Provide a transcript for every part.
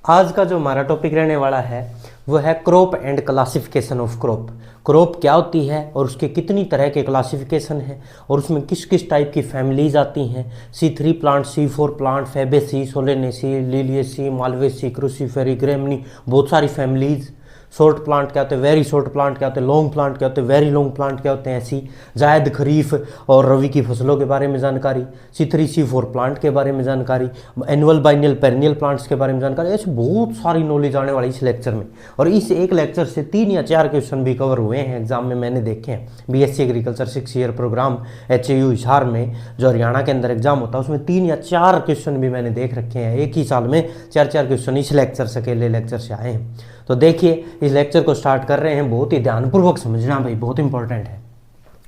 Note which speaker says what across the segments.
Speaker 1: आज का जो हमारा टॉपिक रहने वाला है वो है crop and classification of crop. Crop क्या होती है और उसके कितनी तरह के क्लासिफिकेशन है और उसमें किस किस टाइप की फैमिलीज आती हैं। C3 plant, C4 plant, Fabaceae, Solanaceae, Liliaceae, Malvaceae, Cruciferae, Gramineae, बहुत सारी फैमिलीज। शॉर्ट प्लांट क्या होते हैं, वेरी शॉर्ट प्लांट क्या होते हैं, लॉन्ग प्लांट क्या होते हैं, वेरी लॉन्ग प्लांट क्या होते हैं, ऐसी जायद, खरीफ और रवि की फसलों के बारे में जानकारी, C3 C4 प्लांट के बारे में जानकारी, एनुअल बाइनियल पेरिनियल प्लांट्स के बारे में जानकारी। ऐसे बहुत सारी नॉलेज आने वाली इस लेक्चर में। और इस एक लेक्चर से 3 या 4 क्वेश्चन भी कवर हुए हैं एग्जाम में, मैंने देखे हैं। BSc agriculture 6 year program HAU Hisar में जो हरियाणा के अंदर एग्जाम होता है उसमें 3 या 4 क्वेश्चन भी मैंने देख रखे हैं। एक ही साल में 4 क्वेश्चन इस लेक्चर से, अकेले लेक्चर से आए हैं। तो देखिए इस लेक्चर को स्टार्ट कर रहे हैं, बहुत ही ध्यानपूर्वक समझना भाई, बहुत इंपॉर्टेंट है।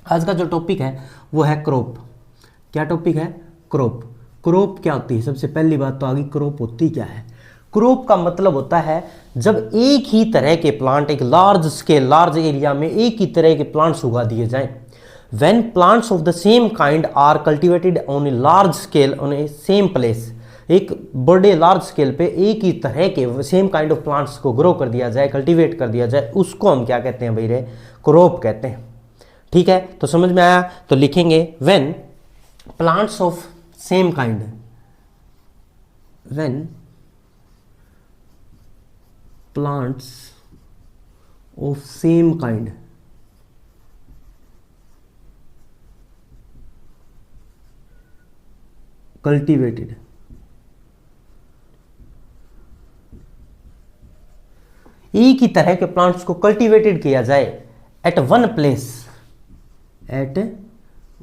Speaker 1: आज का जो टॉपिक है वो है क्रॉप। क्या टॉपिक है? क्रॉप। क्रॉप क्या होती है? सबसे पहली बात तो आगे क्रॉप होती क्या है। क्रॉप का मतलब होता है जब एक ही तरह के प्लांट एक लार्ज स्केल, लार्ज एरिया में एक ही तरह के प्लांट्स उगा दिए जाएं। When plants of the same kind are cultivated on a large scale on a same place, एक बड़े लार्ज स्केल पे एक ही तरह के सेम काइंड ऑफ प्लांट्स को ग्रो कर दिया जाए, कल्टीवेट कर दिया जाए, उसको हम क्या कहते हैं भाई रे? क्रॉप कहते हैं। ठीक है, तो समझ में आया? तो लिखेंगे when plants of same kind, when plants of same kind cultivated, एक ही तरह के प्लांट्स को कल्टीवेटेड किया जाए at one place, at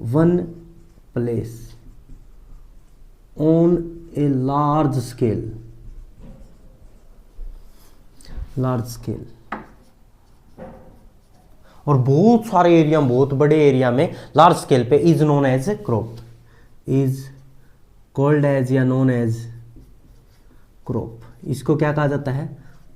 Speaker 1: one place on a large scale, large scale, और बहुत सारे एरिया, बहुत बड़े एरिया में लार्ज स्केल पे, is known as crop, is called as या नोन एज क्रॉप। इसको क्या कहा जाता है?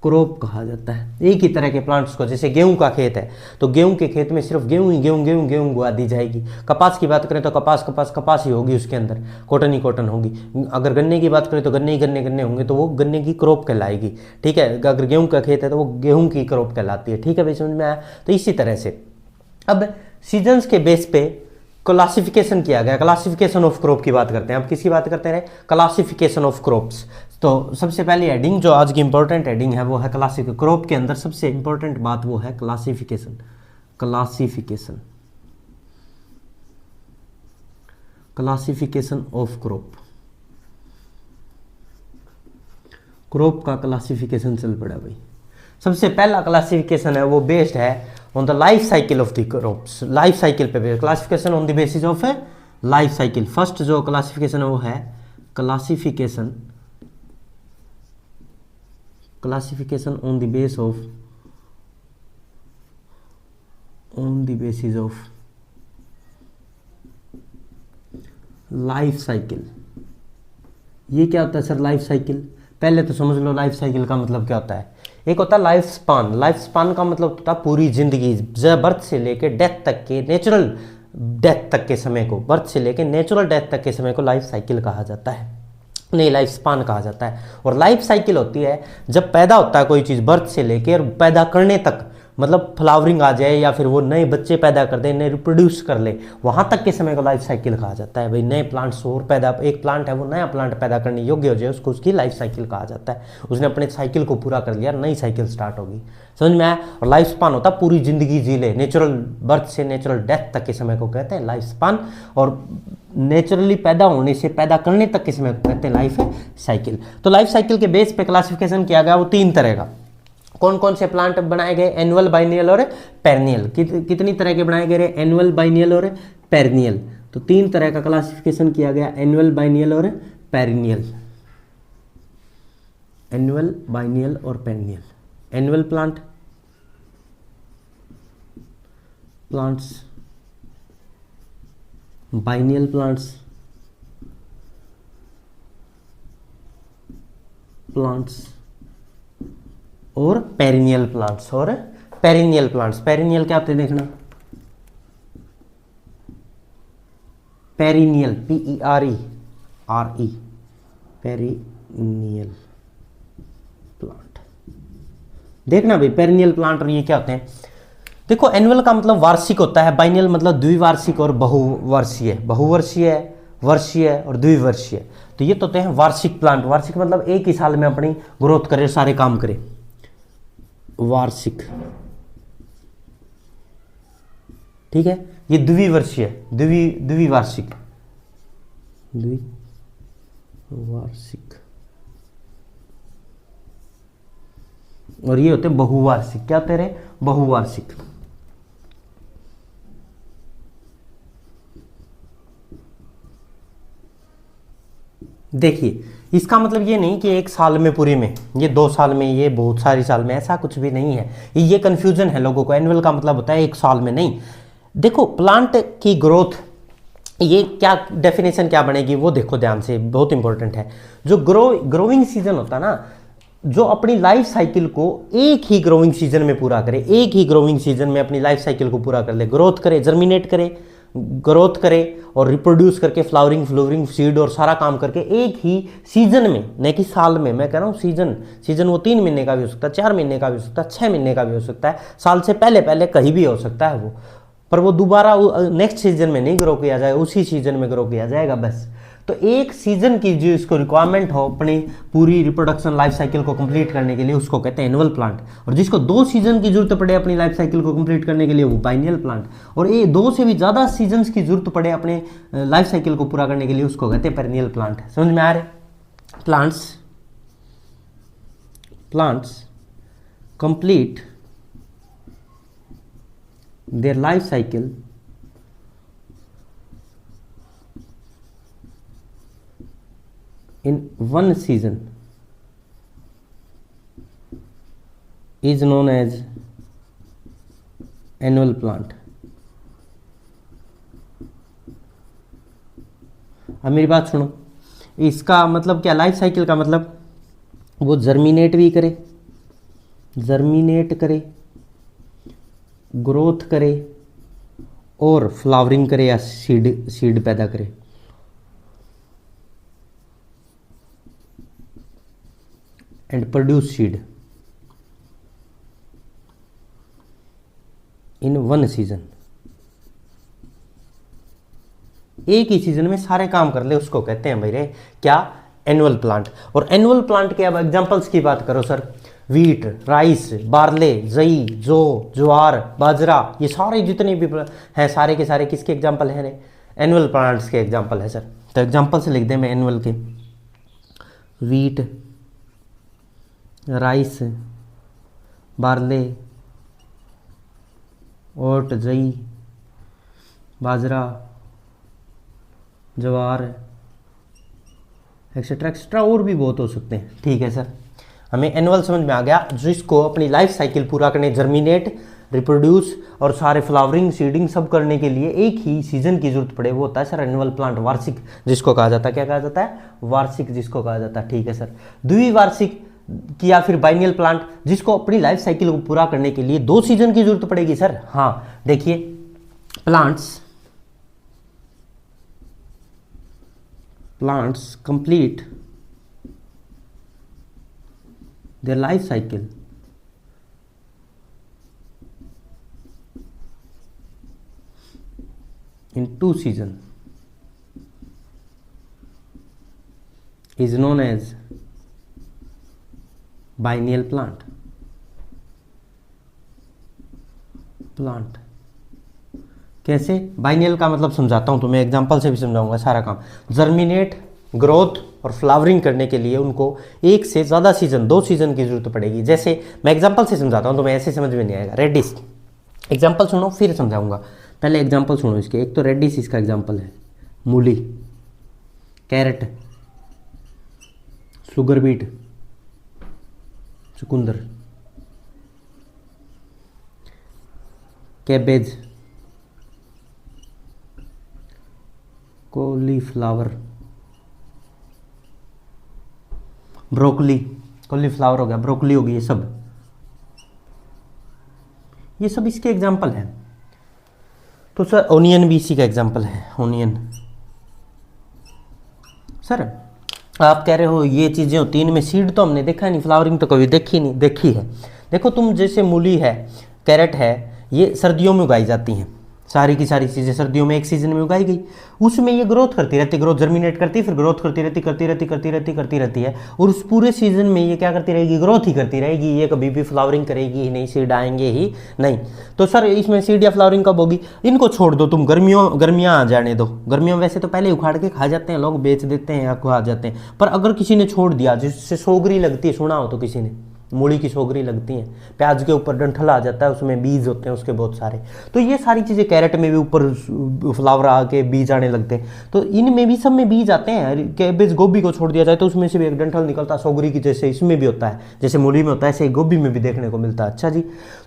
Speaker 1: क्रॉप कहा जाता है। एक ही तरह के प्लांट्स को, जैसे गेहूं का खेत है तो गेहूं के खेत में सिर्फ गेहूं ही गेहूं गेहूं गेहूं उगा दी जाएगी। कपास की बात करें तो कपास कपास कपास ही होगी, उसके अंदर कॉटन ही कॉटन होगी। अगर गन्ने की बात करें तो गन्ने ही गन्ने गन्ने होंगे, तो वो गन्ने की क्रॉप कहलाएगी। ठीक है, अगर गेहूं का खेत है तो वो गेहूं की क्रॉप कहलाती है। ठीक है भाई, समझ में आया? तो इसी तरह से अब सीजन्स के बेस पे क्लासिफिकेशन किया गया। क्लासिफिकेशन ऑफ क्रॉप की बात करते हैं। अब किसकी बात करते हैं? Classification of crops. तो सबसे पहली हेडिंग जो आज की इंपॉर्टेंट हेडिंग है वो है क्लासिफिकेशन। क्रॉप के अंदर सबसे इंपॉर्टेंट बात वो है classification. Classification, classification of crop. Crop का क्लासिफिकेशन चल पड़ा भाई। सबसे पहला क्लासिफिकेशन है वो बेस्ड है on the life cycle of the crops. Life cycle पे classification on the basis of life cycle. First जो क्लासिफिकेशन है वो है classification, classification on the base of, on the basis of life cycle. ये क्या होता है सर लाइफ साइकिल? पहले तो समझ लो लाइफ साइकिल का मतलब क्या होता है। एक होता है लाइफ स्पान। लाइफ स्पान का मतलब होता है पूरी जिंदगी, बर्थ से लेके डेथ तक के, नेचुरल डेथ तक के समय को, बर्थ से लेके नेचुरल डेथ तक के समय को लाइफ साइकिल कहा जाता है, नहीं लाइफ स्पान कहा जाता है। और लाइफ साइकिल होती है जब पैदा होता है कोई चीज़, बर्थ से लेकर पैदा करने तक, मतलब फ्लावरिंग आ जाए या फिर वो नए बच्चे पैदा कर दे, नए रिप्रोड्यूस कर ले, वहाँ तक के समय को लाइफ साइकिल कहा जाता है। भाई नए प्लांट्स और पैदा, एक प्लांट है वो नया प्लांट पैदा करने योग्य हो जाए, उसको उसकी लाइफ साइकिल कहा जाता है। उसने अपने साइकिल को पूरा कर लिया, नई साइकिल स्टार्ट होगी। समझ में आया? और लाइफ स्पान होता है पूरी जिंदगी जी ले, नेचुरल बर्थ से नेचुरल डेथ तक के समय को कहते हैं लाइफ स्पान। और नेचुरली पैदा होने से पैदा करने तक के समय को कहते हैं लाइफ साइकिल। तो लाइफ साइकिल के बेस पे क्लासिफिकेशन किया गया वो 3 तरह का। कौन कौन से प्लांट बनाए गए? एनुअल, बाइनियल और पेरिनियल। कितनी तरह के बनाए गए? एनुअल, बाइनियल और पेरिनियल। तो 3 तरह का क्लासिफिकेशन किया गया, एनुअल, बाइनियल और पेरिनियल। एनुअल, बाइनियल और perennial. Annual plant, plants, biennial plants, plants और पेरिनियल प्लांट्स। और पेरिनियल प्लांट्स, पेरिनियल क्या होते हैं देखना, पेरिनियल, PERE, पेरिनियल देखना भाई पेरिनियल प्लांट और ये क्या होते हैं। देखो एनुअल का मतलब वार्षिक होता है, बाइनियल मतलब द्विवार्षिक और बहुवर्षीय। बहुवर्षीय, वर्षीय और द्विवर्षीय। तो ये तो होते हैं वार्षिक प्लांट। वार्षिक मतलब एक ही साल में अपनी ग्रोथ करे, सारे काम करे, वार्षिक। ठीक है, ये द्विवर्षीय, द्विवार्षिक, द्विवार्षिक। और ये होते हैं बहुवार्षिक। क्या होते रहे? बहुवार्षिक। देखिए इसका मतलब ये नहीं कि एक साल में पूरे में, ये 2 साल में, ये बहुत सारी साल में, ऐसा कुछ भी नहीं है। ये कंफ्यूजन है लोगों को। एनुअल का मतलब होता है एक साल में, नहीं। देखो प्लांट की ग्रोथ, ये क्या डेफिनेशन क्या बनेगी वो देखो ध्यान से, बहुत इंपॉर्टेंट है। जो ग्रोइंग सीजन होता है ना, जो अपनी लाइफ साइकिल को एक ही ग्रोइंग सीजन में पूरा करे, एक ही ग्रोइंग सीजन में अपनी लाइफ साइकिल को पूरा कर ले, ग्रोथ करे, जर्मिनेट करे, ग्रोथ करे और रिप्रोड्यूस करके फ्लावरिंग, फ्लोवरिंग, सीड और सारा काम करके एक ही सीजन में, नहीं कि साल में। मैं कह रहा हूँ सीजन वो 3 महीने का भी हो सकता है, 4 महीने का भी हो सकता है, 6 महीने का भी हो सकता है, साल से पहले पहले कहीं भी हो सकता है वो, पर वो दोबारा नेक्स्ट सीजन में नहीं ग्रो किया जाएगा, उसी सीजन में ग्रो किया जाएगा बस। तो एक सीजन की जो इसको रिक्वायरमेंट हो अपनी पूरी रिप्रोडक्शन लाइफ साइकिल को कंप्लीट करने के लिए, उसको कहते हैं एनुअल प्लांट। और जिसको 2 सीजन की जरूरत पड़े अपनी लाइफ साइकिल को कंप्लीट करने के लिए, वो बाइनियल प्लांट। और ये 2 से भी ज़्यादा सीजन्स की जरूरत पड़े अपने लाइफ साइकिल को पूरा करने के लिए, उसको कहते हैं पेरिनियल प्लांट। समझ में आ रहे? Plants complete their life cycle in one season is known as annual plant। अब मेरी बात सुनो, इसका मतलब क्या? लाइफ साइकिल का मतलब वो जर्मिनेट भी करे, ग्रोथ करे और फ्लावरिंग करे या सीड पैदा करे। And produce seed in 1 season. एक ही सीजन में सारे काम कर ले, उसको कहते हैं भाई रे क्या? Annual plant. और एनुअल प्लांट के अब एग्जांपल्स की बात करो सर, वीट, राइस, बार्ले, जई, जौ, ज्वार, बाजरा, ये सारे जितने भी हैं सारे के सारे किसके एग्जांपल हैं रे? एनुअल प्लांट्स के एग्जांपल है सर। तो एग्जांपल से लिख दें मैं एनुअल के, वीट, राइस, बार्ले, ओट, जई, बाजरा, ज्वार, एक्सेट्रा एक्सेट्रा, और भी बहुत हो सकते हैं। ठीक है सर, हमें एनुअल समझ में आ गया, जिसको अपनी लाइफ साइकिल पूरा करने, जर्मिनेट, रिप्रोड्यूस और सारे फ्लावरिंग, सीडिंग सब करने के लिए एक ही सीजन की जरूरत पड़े, वो होता है सर एनुअल प्लांट। वार्षिक जिसको कहा जाता है, क्या कहा जाता है? वार्षिक जिसको कहा जाता है। ठीक है सर, द्विवार्षिक या फिर बाइनियल प्लांट, जिसको अपनी लाइफ साइकिल को पूरा करने के लिए 2 सीजन की जरूरत पड़ेगी सर। हाँ देखिए, plants complete their life cycle in 2 season is known as biennial plant। कैसे? बाइनियल का मतलब समझाता हूं तुम्हें, एग्जांपल से भी समझाऊंगा सारा काम। जर्मिनेट, ग्रोथ और फ्लावरिंग करने के लिए उनको 1 से ज़्यादा सीजन, 2 सीजन की जरूरत पड़ेगी। जैसे मैं एग्जांपल से समझाता हूं, तुम्हें ऐसे समझ में नहीं आएगा। रेडिस, एग्जांपल सुनो फिर समझाऊंगा, पहले एग्जांपल सुनो इसके। एक तो रेडिस इसका एग्जांपल है, मूली, कैरेट, शुगर बीट, चुकंदर, कैबेज, कॉलीफ्लावर, ब्रोकली, कॉलीफ्लावर हो गया, ब्रोकली होगी, ये सब इसके एग्जाम्पल हैं। तो सर ओनियन भी इसी का एग्जाम्पल है, ओनियन। सर आप कह रहे हो ये चीज़ें होती हैं, इनमें सीड तो हमने देखा नहीं, फ्लावरिंग तो कभी देखी नहीं। देखी है, देखो तुम जैसे मूली है, कैरेट है, ये सर्दियों में उगाई जाती हैं, सारी की सारी चीज़ें सर्दियों में एक सीजन में उगाई गई, उसमें ये ग्रोथ करती रहती, ग्रोथ जर्मिनेट करती है, फिर ग्रोथ करती रहती है, और उस पूरे सीजन में ये क्या करती रहेगी, ग्रोथ ही करती रहेगी, ये कभी भी फ्लावरिंग करेगी ही नहीं, सीड आएंगे ही नहीं। तो सर इसमें सीड या फ्लावरिंग कब होगी, इनको छोड़ दो तुम, गर्मियाँ आ जाने दो। गर्मियों में वैसे तो पहले उखाड़ के खा जाते हैं लोग, बेच देते हैं या खा जाते हैं, पर अगर किसी ने छोड़ दिया, जिससे सोगरी लगती है, सुना हो तो किसी ने, मूली की सोगरी लगती है, प्याज के ऊपर डंठल आ जाता है, उसमें बीज होते हैं उसके बहुत सारे, तो ये सारी चीज़ें, कैरेट में भी ऊपर फ्लावर आके बीज आने लगते हैं, तो इनमें भी सब में बीज आते हैं। कैबेज गोभी को छोड़ दिया जाए तो उसमें से भी एक डंठल निकलता है सोगरी की, जैसे इसमें भी होता है, जैसे मूली में होता है, ऐसे गोभी में भी देखने को मिलता है। अच्छा जी,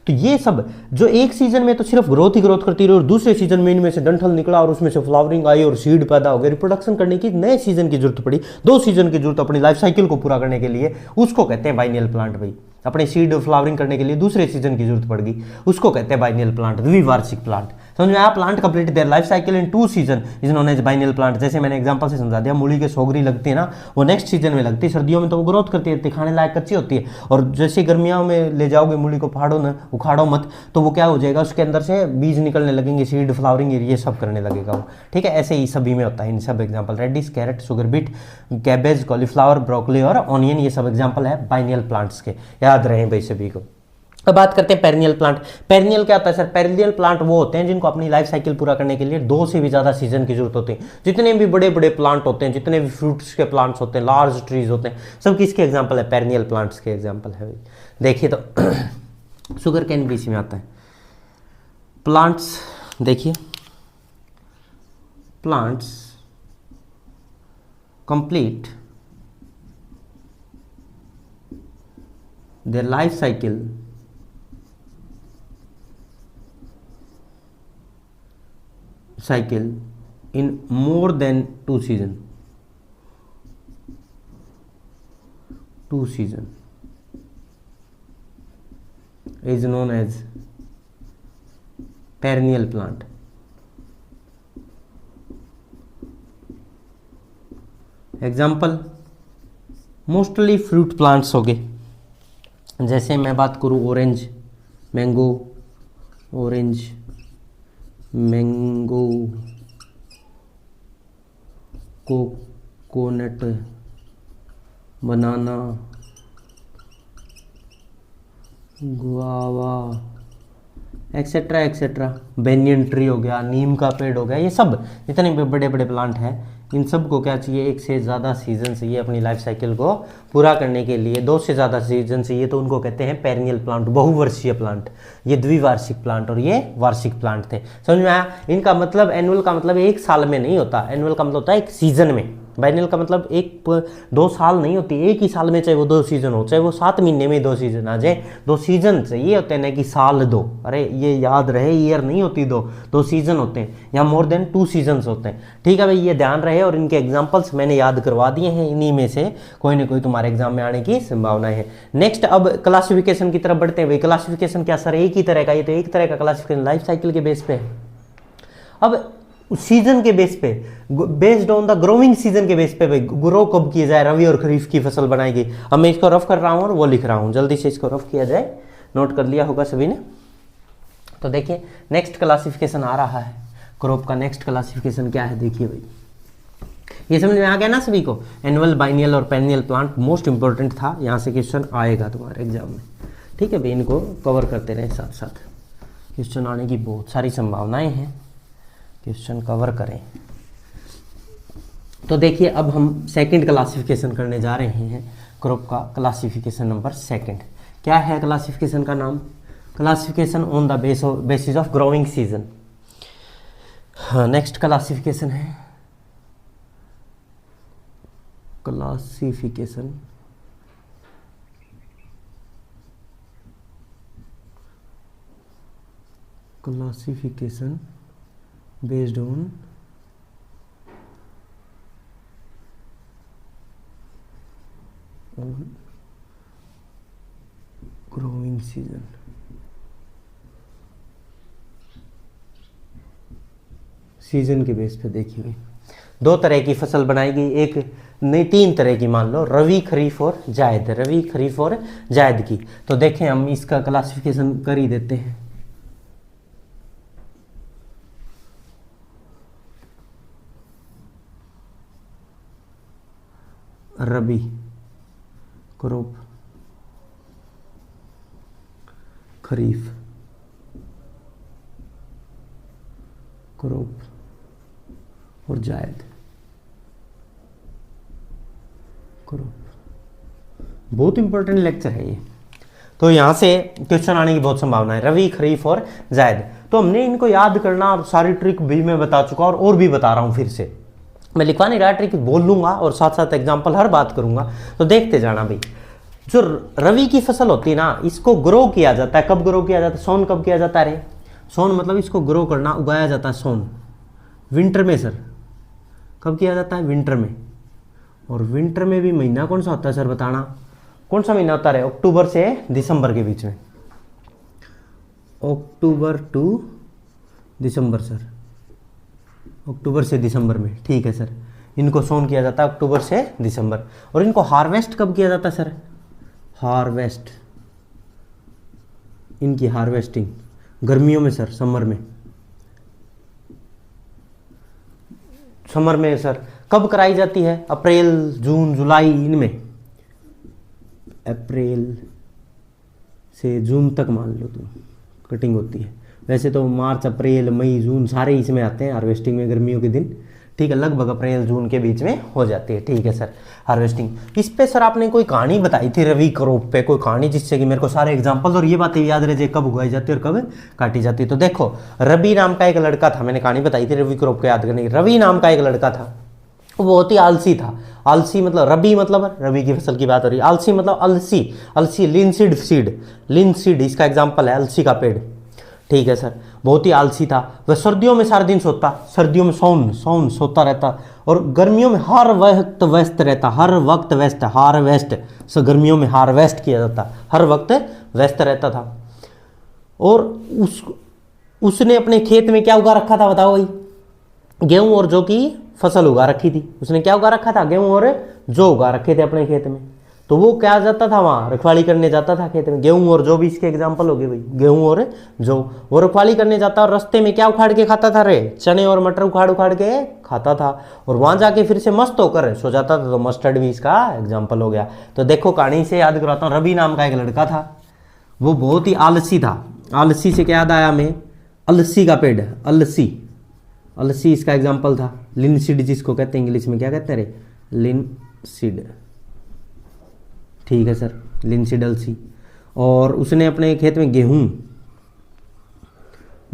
Speaker 1: तो ये सब जो एक सीजन में तो सिर्फ ग्रोथ ही ग्रोथ करती रही, और दूसरे सीजन में इनमें से डंठल निकला और उसमें से फ्लावरिंग आई और सीड पैदा हो गए, रिप्रोडक्शन करने की नए सीजन की जरूरत पड़ी, 2 सीजन की जरूरत अपनी लाइफ साइकिल को पूरा करने के लिए, उसको कहते हैं बाइनियल प्लांट। भाई अपने सीड फ्लावरिंग करने के लिए दूसरे सीजन की जरूरत पड़गी, उसको कहते हैं बाइनियल प्लांट, द्विवार्षिक प्लांट। समझ में आया, plant complete their life cycle in 2 season is known as biennial plant. जैसे मैंने एग्जांपल से समझा दिया, मूली के सोगरी लगती है ना, वो नेक्स्ट सीजन में लगती है, सर्दियों में तो वो ग्रोथ करती है, खाने लायक कच्ची होती है, और जैसे गर्मियों में ले जाओगे मूली को, फाड़ो ना, उखाड़ो मत, तो वो क्या हो जाएगा, उसके अंदर से बीज निकलने लगेंगे, सीड फ्लावरिंग ये सब करने लगेगा वो। ठीक है, ऐसे ही सभी में होता है, इन सब example, radish, carrot, sugar beet, cabbage, cauliflower, broccoli और ऑनियन, ये सब एग्जाम्पल है बाइनियल प्लांट्स के, याद रहे भाई सभी को। अब बात करते हैं पेरिनियल प्लांट। पेरिनियल क्या होता है सर, पेरिनियल प्लांट वो होते हैं जिनको अपनी लाइफ साइकिल पूरा करने के लिए 2 से भी ज़्यादा सीजन की जरूरत होती है। जितने भी बड़े बड़े प्लांट होते हैं, जितने भी फ्रूट्स के प्लांट्स होते हैं, लार्ज ट्रीज होते हैं, सब किसके एग्जाम्पल है, पेरिनियल प्लांट्स के एग्जाम्पल है। देखिए तो शुगर कैन भी इसी में आता है। प्लांट्स देखिए, plants complete their life cycle in more than 2 season is known as perennial plant। Example mostly fruit plants हो गए, जैसे मैं बात करूँ orange, mango, orange, mango, coconut, banana, guava, etcetera etcetera, banyan tree हो गया, नीम का पेड़ हो गया, ये सब जितने भी बड़े बड़े प्लांट हैं, इन सब को क्या चाहिए, 1 से ज़्यादा सीजन चाहिए अपनी लाइफ साइकिल को पूरा करने के लिए, 2 से ज़्यादा सीजन चाहिए, तो उनको कहते हैं पेरिनियल प्लांट, बहुवर्षीय प्लांट। ये द्विवार्षिक प्लांट और ये वार्षिक प्लांट थे। समझ में आया? इनका मतलब एनुअल का मतलब 1 साल में नहीं होता, एनुअल का मतलब होता है 1 सीजन में। बाइनियल का मतलब 2 साल नहीं होती, 1 ही साल में, चाहे वो 2 सीजन हो, चाहे वो 7 महीने में 2 सीजन आ जाए, 2 सीजन चाहिए होते हैं ना कि साल 2। अरे ये याद रहे, ईयर नहीं होती 2 सीजन होते हैं, या मोर देन 2 सीजन्स होते हैं। ठीक है भाई, ये ध्यान रहे, और इनके एग्जाम्पल्स मैंने याद करवा दिए हैं, इन्हीं में से कोई ना कोई तुम्हारे एग्जाम में आने की संभावना है। नेक्स्ट अब क्लासिफिकेशन की तरफ बढ़ते हैं। भाई क्लासिफिकेशन क्या सर, एक ही तरह का, ये तो एक तरह का क्लासिफिकेशन लाइफ साइकिल के बेस पे। अब सीजन के बेस पे, based on the growing season के बेस पे, भाई ग्रो कब किया जाए, रबी और खरीफ की फसल बनाएगी। अब मैं इसको रफ कर रहा हूँ और वो लिख रहा हूँ, जल्दी से इसको रफ किया जाए, नोट कर लिया होगा सभी ने। तो देखिए नेक्स्ट क्लासिफिकेशन आ रहा है, क्रॉप का नेक्स्ट क्लासिफिकेशन क्या है, देखिए भाई, ये समझ में आ गया ना सभी को। एनुअल, बाइनियल और पेरिनियल प्लांट मोस्ट इंपॉर्टेंट था, यहाँ से क्वेश्चन आएगा तुम्हारे एग्जाम में। ठीक है भाई, इनको कवर करते रहे साथ साथ, क्वेश्चन आने की बहुत सारी संभावनाएं हैं, क्वेश्चन कवर करें। तो देखिए अब हम सेकंड क्लासिफिकेशन करने जा रहे हैं, क्रॉप का क्लासिफिकेशन नंबर 2। क्या है क्लासिफिकेशन का नाम, classification on the basis of growing season. Next classification है classification based on growing season। Season के बेस पे देखिए 2 तरह की फसल बनाई गई, एक नहीं, 3 तरह की मान लो, रवि, खरीफ और जायद, रवि, खरीफ और जायद की। तो देखें हम इसका क्लासिफिकेशन कर ही देते हैं। रबी क्रॉप, खरीफ क्रॉप और जायद क्रॉप। बहुत इंपॉर्टेंट लेक्चर है ये। तो यहाँ से क्वेश्चन आने की बहुत संभावना है, रवि, खरीफ और जायद। तो हमने इनको याद करना, और सारी ट्रिक भी मैं बता चुका और भी बता रहा हूँ फिर से। मैं लिखवा नहीं रहा, ट्रिक बोल लूंगा और साथ साथ एग्जाम्पल हर बात करूंगा, तो देखते जाना भाई। जो रवि की फसल होती है ना, इसको ग्रो किया जाता है। कब ग्रो किया जाता है? सोन कब किया जाता है? सोन मतलब इसको ग्रो करना, उगाया जाता है सोन विंटर में सर। कब किया जाता है? विंटर में। और विंटर में भी महीना कौन सा होता है सर, बताना कौन सा महीना होता है? अक्टूबर से दिसंबर के बीच में, अक्टूबर टू दिसंबर सर, अक्टूबर से दिसंबर में, ठीक है सर। इनको सोन किया जाता है अक्टूबर से दिसंबर। और इनको हार्वेस्ट कब किया जाता है सर? हार्वेस्ट, इनकी हार्वेस्टिंग गर्मियों में सर, समर में। समर में सर कब कराई जाती है? अप्रैल, जून, जुलाई, इनमें। अप्रैल से जून तक मान लो तुम कटिंग होती है। वैसे तो मार्च, अप्रैल, मई, जून सारे इसमें आते हैं हार्वेस्टिंग में, गर्मियों के दिन, ठीक है। लगभग अप्रैल जून के बीच में हो जाती है, ठीक है सर, हार्वेस्टिंग। इस पे सर आपने कोई कहानी बताई थी रवि क्रॉप पे, कोई कहानी जिससे कि मेरे को सारे एग्जांपल और ये बातें याद रह जाए, कब उगाई जाती है और कब काटी जाती है। तो देखो, रवि नाम का एक लड़का था, मैंने कहानी बताई थी रवि क्रॉप को याद करने की। रवि नाम का एक लड़का था, वो बहुत ही आलसी था। आलसी मतलब, रबी मतलब रवि की फसल की बात हो रही है, आलसी मतलब अलसी, अलसी, लिनसीड सीड, लिनसीड इसका एग्जाम्पल है, अलसी का पेड़, ठीक है सर। बहुत ही आलसी था वह। सर्दियों में सारा दिन सोता, सर्दियों में सोन सोता रहता, और गर्मियों में हर वक्त व्यस्त रहता, हर वक्त व्यस्त, हार्वेस्ट सो गर्मियों में हार्वेस्ट किया जाता, हर वक्त व्यस्त रहता था। और उसने अपने खेत में क्या उगा रखा था बताओ भाई? गेहूं और जौ की फसल उगा रखी थी। उसने क्या उगा रखा था? गेहूं और जौ उगा रखे थे अपने खेत में। तो वो क्या जाता था वहाँ, रखवाली करने जाता था खेत में। गेहूं और जौ भी इसके एग्जाम्पल हो गए भाई, गेहूं और जौ। वो रखवाली करने जाता और रास्ते में क्या उखाड़ के खाता था रे? चने और मटर उखाड़ उखाड़ के खाता था, और वहां जाके फिर से मस्त होकर सो जाता था। तो मस्टर्ड भी इसका एग्जाम्पल हो गया। तो देखो, कहानी से याद कराता हूँ, रवि नाम का एक लड़का था, वो बहुत ही आलसी था। आलसी से क्या याद आया हमें? अलसी का पेड़, अलसी, अलसी इसका एग्जाम्पल था। लिनसीड जिसको कहते हैं, इंग्लिश में क्या कहते हैं रे? लिनसीड, ठीक है सर, लिनसीड, अलसी। और उसने अपने खेत में गेहूं,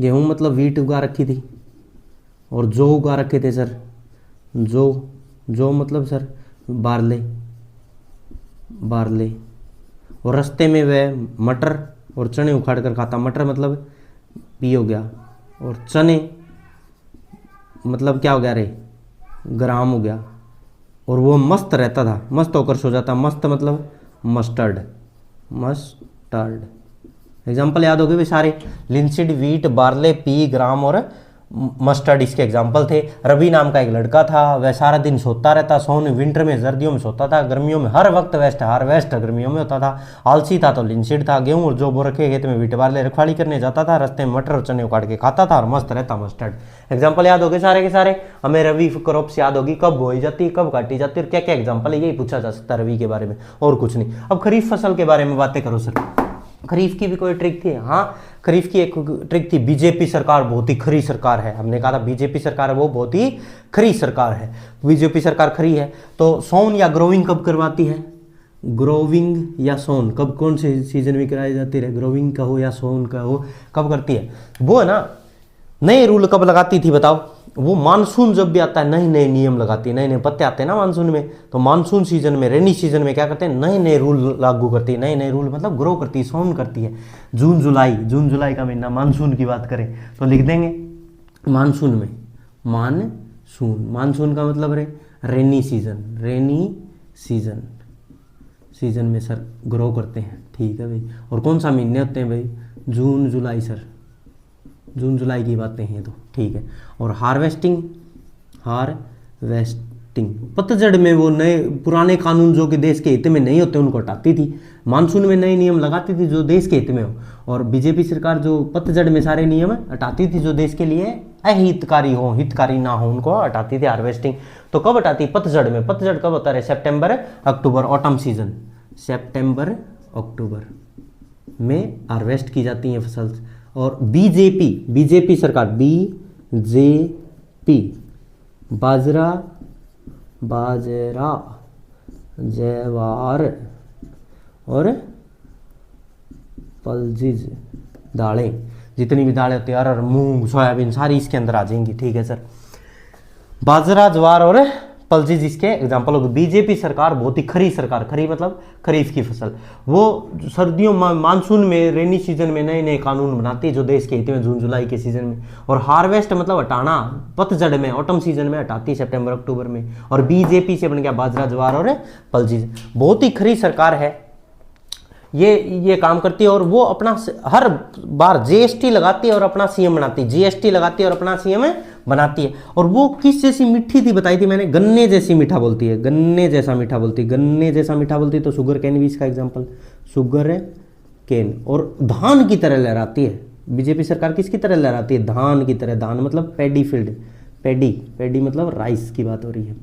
Speaker 1: गेहूं मतलब वीट उगा रखी थी, और जौ उगा रखे थे सर, जौ मतलब सर बारले, बारले। और रास्ते में वह मटर और चने उखाड़ कर खाता। मटर मतलब पी हो गया, और चने मतलब क्या हो गया रे? ग्राम हो गया। और वो मस्त रहता था, मस्त होकर सो जाता। मस्त मतलब मस्टर्ड, मस्टर्ड एग्जाम्पल याद हो गए भाई सारे। लिनसीड, वीट, बार्ले, पी, ग्राम और मस्टर्ड इसके एग्जाम्पल थे। रवि नाम का एक लड़का था, वह सारा दिन सोता रहता। सोन विंटर में, सर्दियों में सोता था, गर्मियों में हर वक्त वेस्ट, हार्वेस्ट गर्मियों में होता था। आलसी था तो लिनसीड था। गेहूं और जौ बो रखे खेत में, वीट बार्ले रखवाली करने जाता था, रास्ते में मटर और चने उखाड़ के खाता था, और मस्त रहता मस्टर्ड। एग्जाम्पल याद हो गए सारे के सारे। हमें रवि क्रॉप्स याद होगी, कब बोई जाती है, कब काटी जाती है, और क्या क्या एग्जाम्पल है, यही पूछा जा सकता है रवि के बारे में, और कुछ नहीं। अब खरीफ फसल के बारे में बातें करो सर। खरीफ की भी कोई ट्रिक थी? हाँ, खरीफ की एक ट्रिक थी। बीजेपी सरकार बहुत ही खरी सरकार है। हमने कहा था बीजेपी सरकार है वो बहुत ही खरी सरकार है। बीजेपी सरकार खरी है। तो सोन या ग्रोविंग कब करवाती है? ग्रोविंग या सोन कब, कौन से सीजन में कराई जाती है? ग्रोविंग का हो या सोन का हो, कब करती है? वो है ना, नए रूल कब लगाती थी बताओ? वो मानसून जब भी आता है नए नए नियम लगाती है, नए नए पत्ते आते हैं ना मानसून में। तो मानसून सीजन में, रेनी सीजन में क्या करते हैं? नए नए रूल लागू करती है। नए नए रूल मतलब ग्रो करती है, सोन करती है। जून जुलाई का महीना मानसून की बात करें तो लिख देंगे मानसून में। मानसून का मतलब रे रेनी सीजन, सीजन में सर ग्रो करते हैं, ठीक है भाई। और कौन सा महीने होते हैं भाई? जून जुलाई सर, जून जुलाई की बातें हैं तो, ठीक है। और हार्वेस्टिंग पतझड़ में वो नए पुराने कानून जो कि देश के हित में नहीं होते उनको हटाती थी, मानसून में नए नियम लगाती थी जो देश के हित में हो, और बीजेपी सरकार जो पतझड़ में सारे नियम हटाती थी जो देश के लिए अहितकारी हो, हितकारी ना हो, उनको हटाती थी हार्वेस्टिंग। तो कब हटाती? पतझड़ में। पतझड़ कब होता है? सितंबर अक्टूबर, ऑटम सीजन, सितंबर अक्टूबर में हार्वेस्ट की जाती है फसल। और बीजेपी सरकार, बीजेपी बाजरा ज्वार और पल्सेस, दालें, जितनी भी दालें होती है, अरहर, मूंग, सोयाबीन, सारी इसके अंदर आ जाएंगी। ठीक है सर, बाजरा, ज्वार और पल्सेस इसके एग्जाम्पल हो गए। बीजेपी सरकार बहुत ही खरी सरकार, खरी मतलब खरीफ की फसल, वो सर्दियों मानसून में, रेनी सीजन में नए नए कानून बनाती है जो देश के हित में, जून जुलाई के सीजन में। और हार्वेस्ट मतलब हटाना, पतझड़ में, ऑटम सीजन में हटाती है सितंबर अक्टूबर में। और बीजेपी से बन गया बाजरा, ज्वार और पल्सेस। बहुत ही खरी सरकार है, ये काम करती है। और वो अपना हर बार जीएसटी लगाती है और अपना सीएम बनाती है, जीएसटी लगाती है और अपना सीएम बनाती है। और वो किस जैसी मीठी थी बताई थी मैंने, गन्ने जैसी मीठा बोलती है, गन्ने जैसा मीठा बोलती है, गन्ने जैसा मीठा बोलती है। तो शुगर कैन भी इसका एग्जाम्पल, शुगर केन। और धान की तरह लहराती है बीजेपी सरकार, किसकी तरह लहराती है? धान की तरह। धान मतलब पैडी फील्ड, पैडी मतलब राइस की बात हो रही है।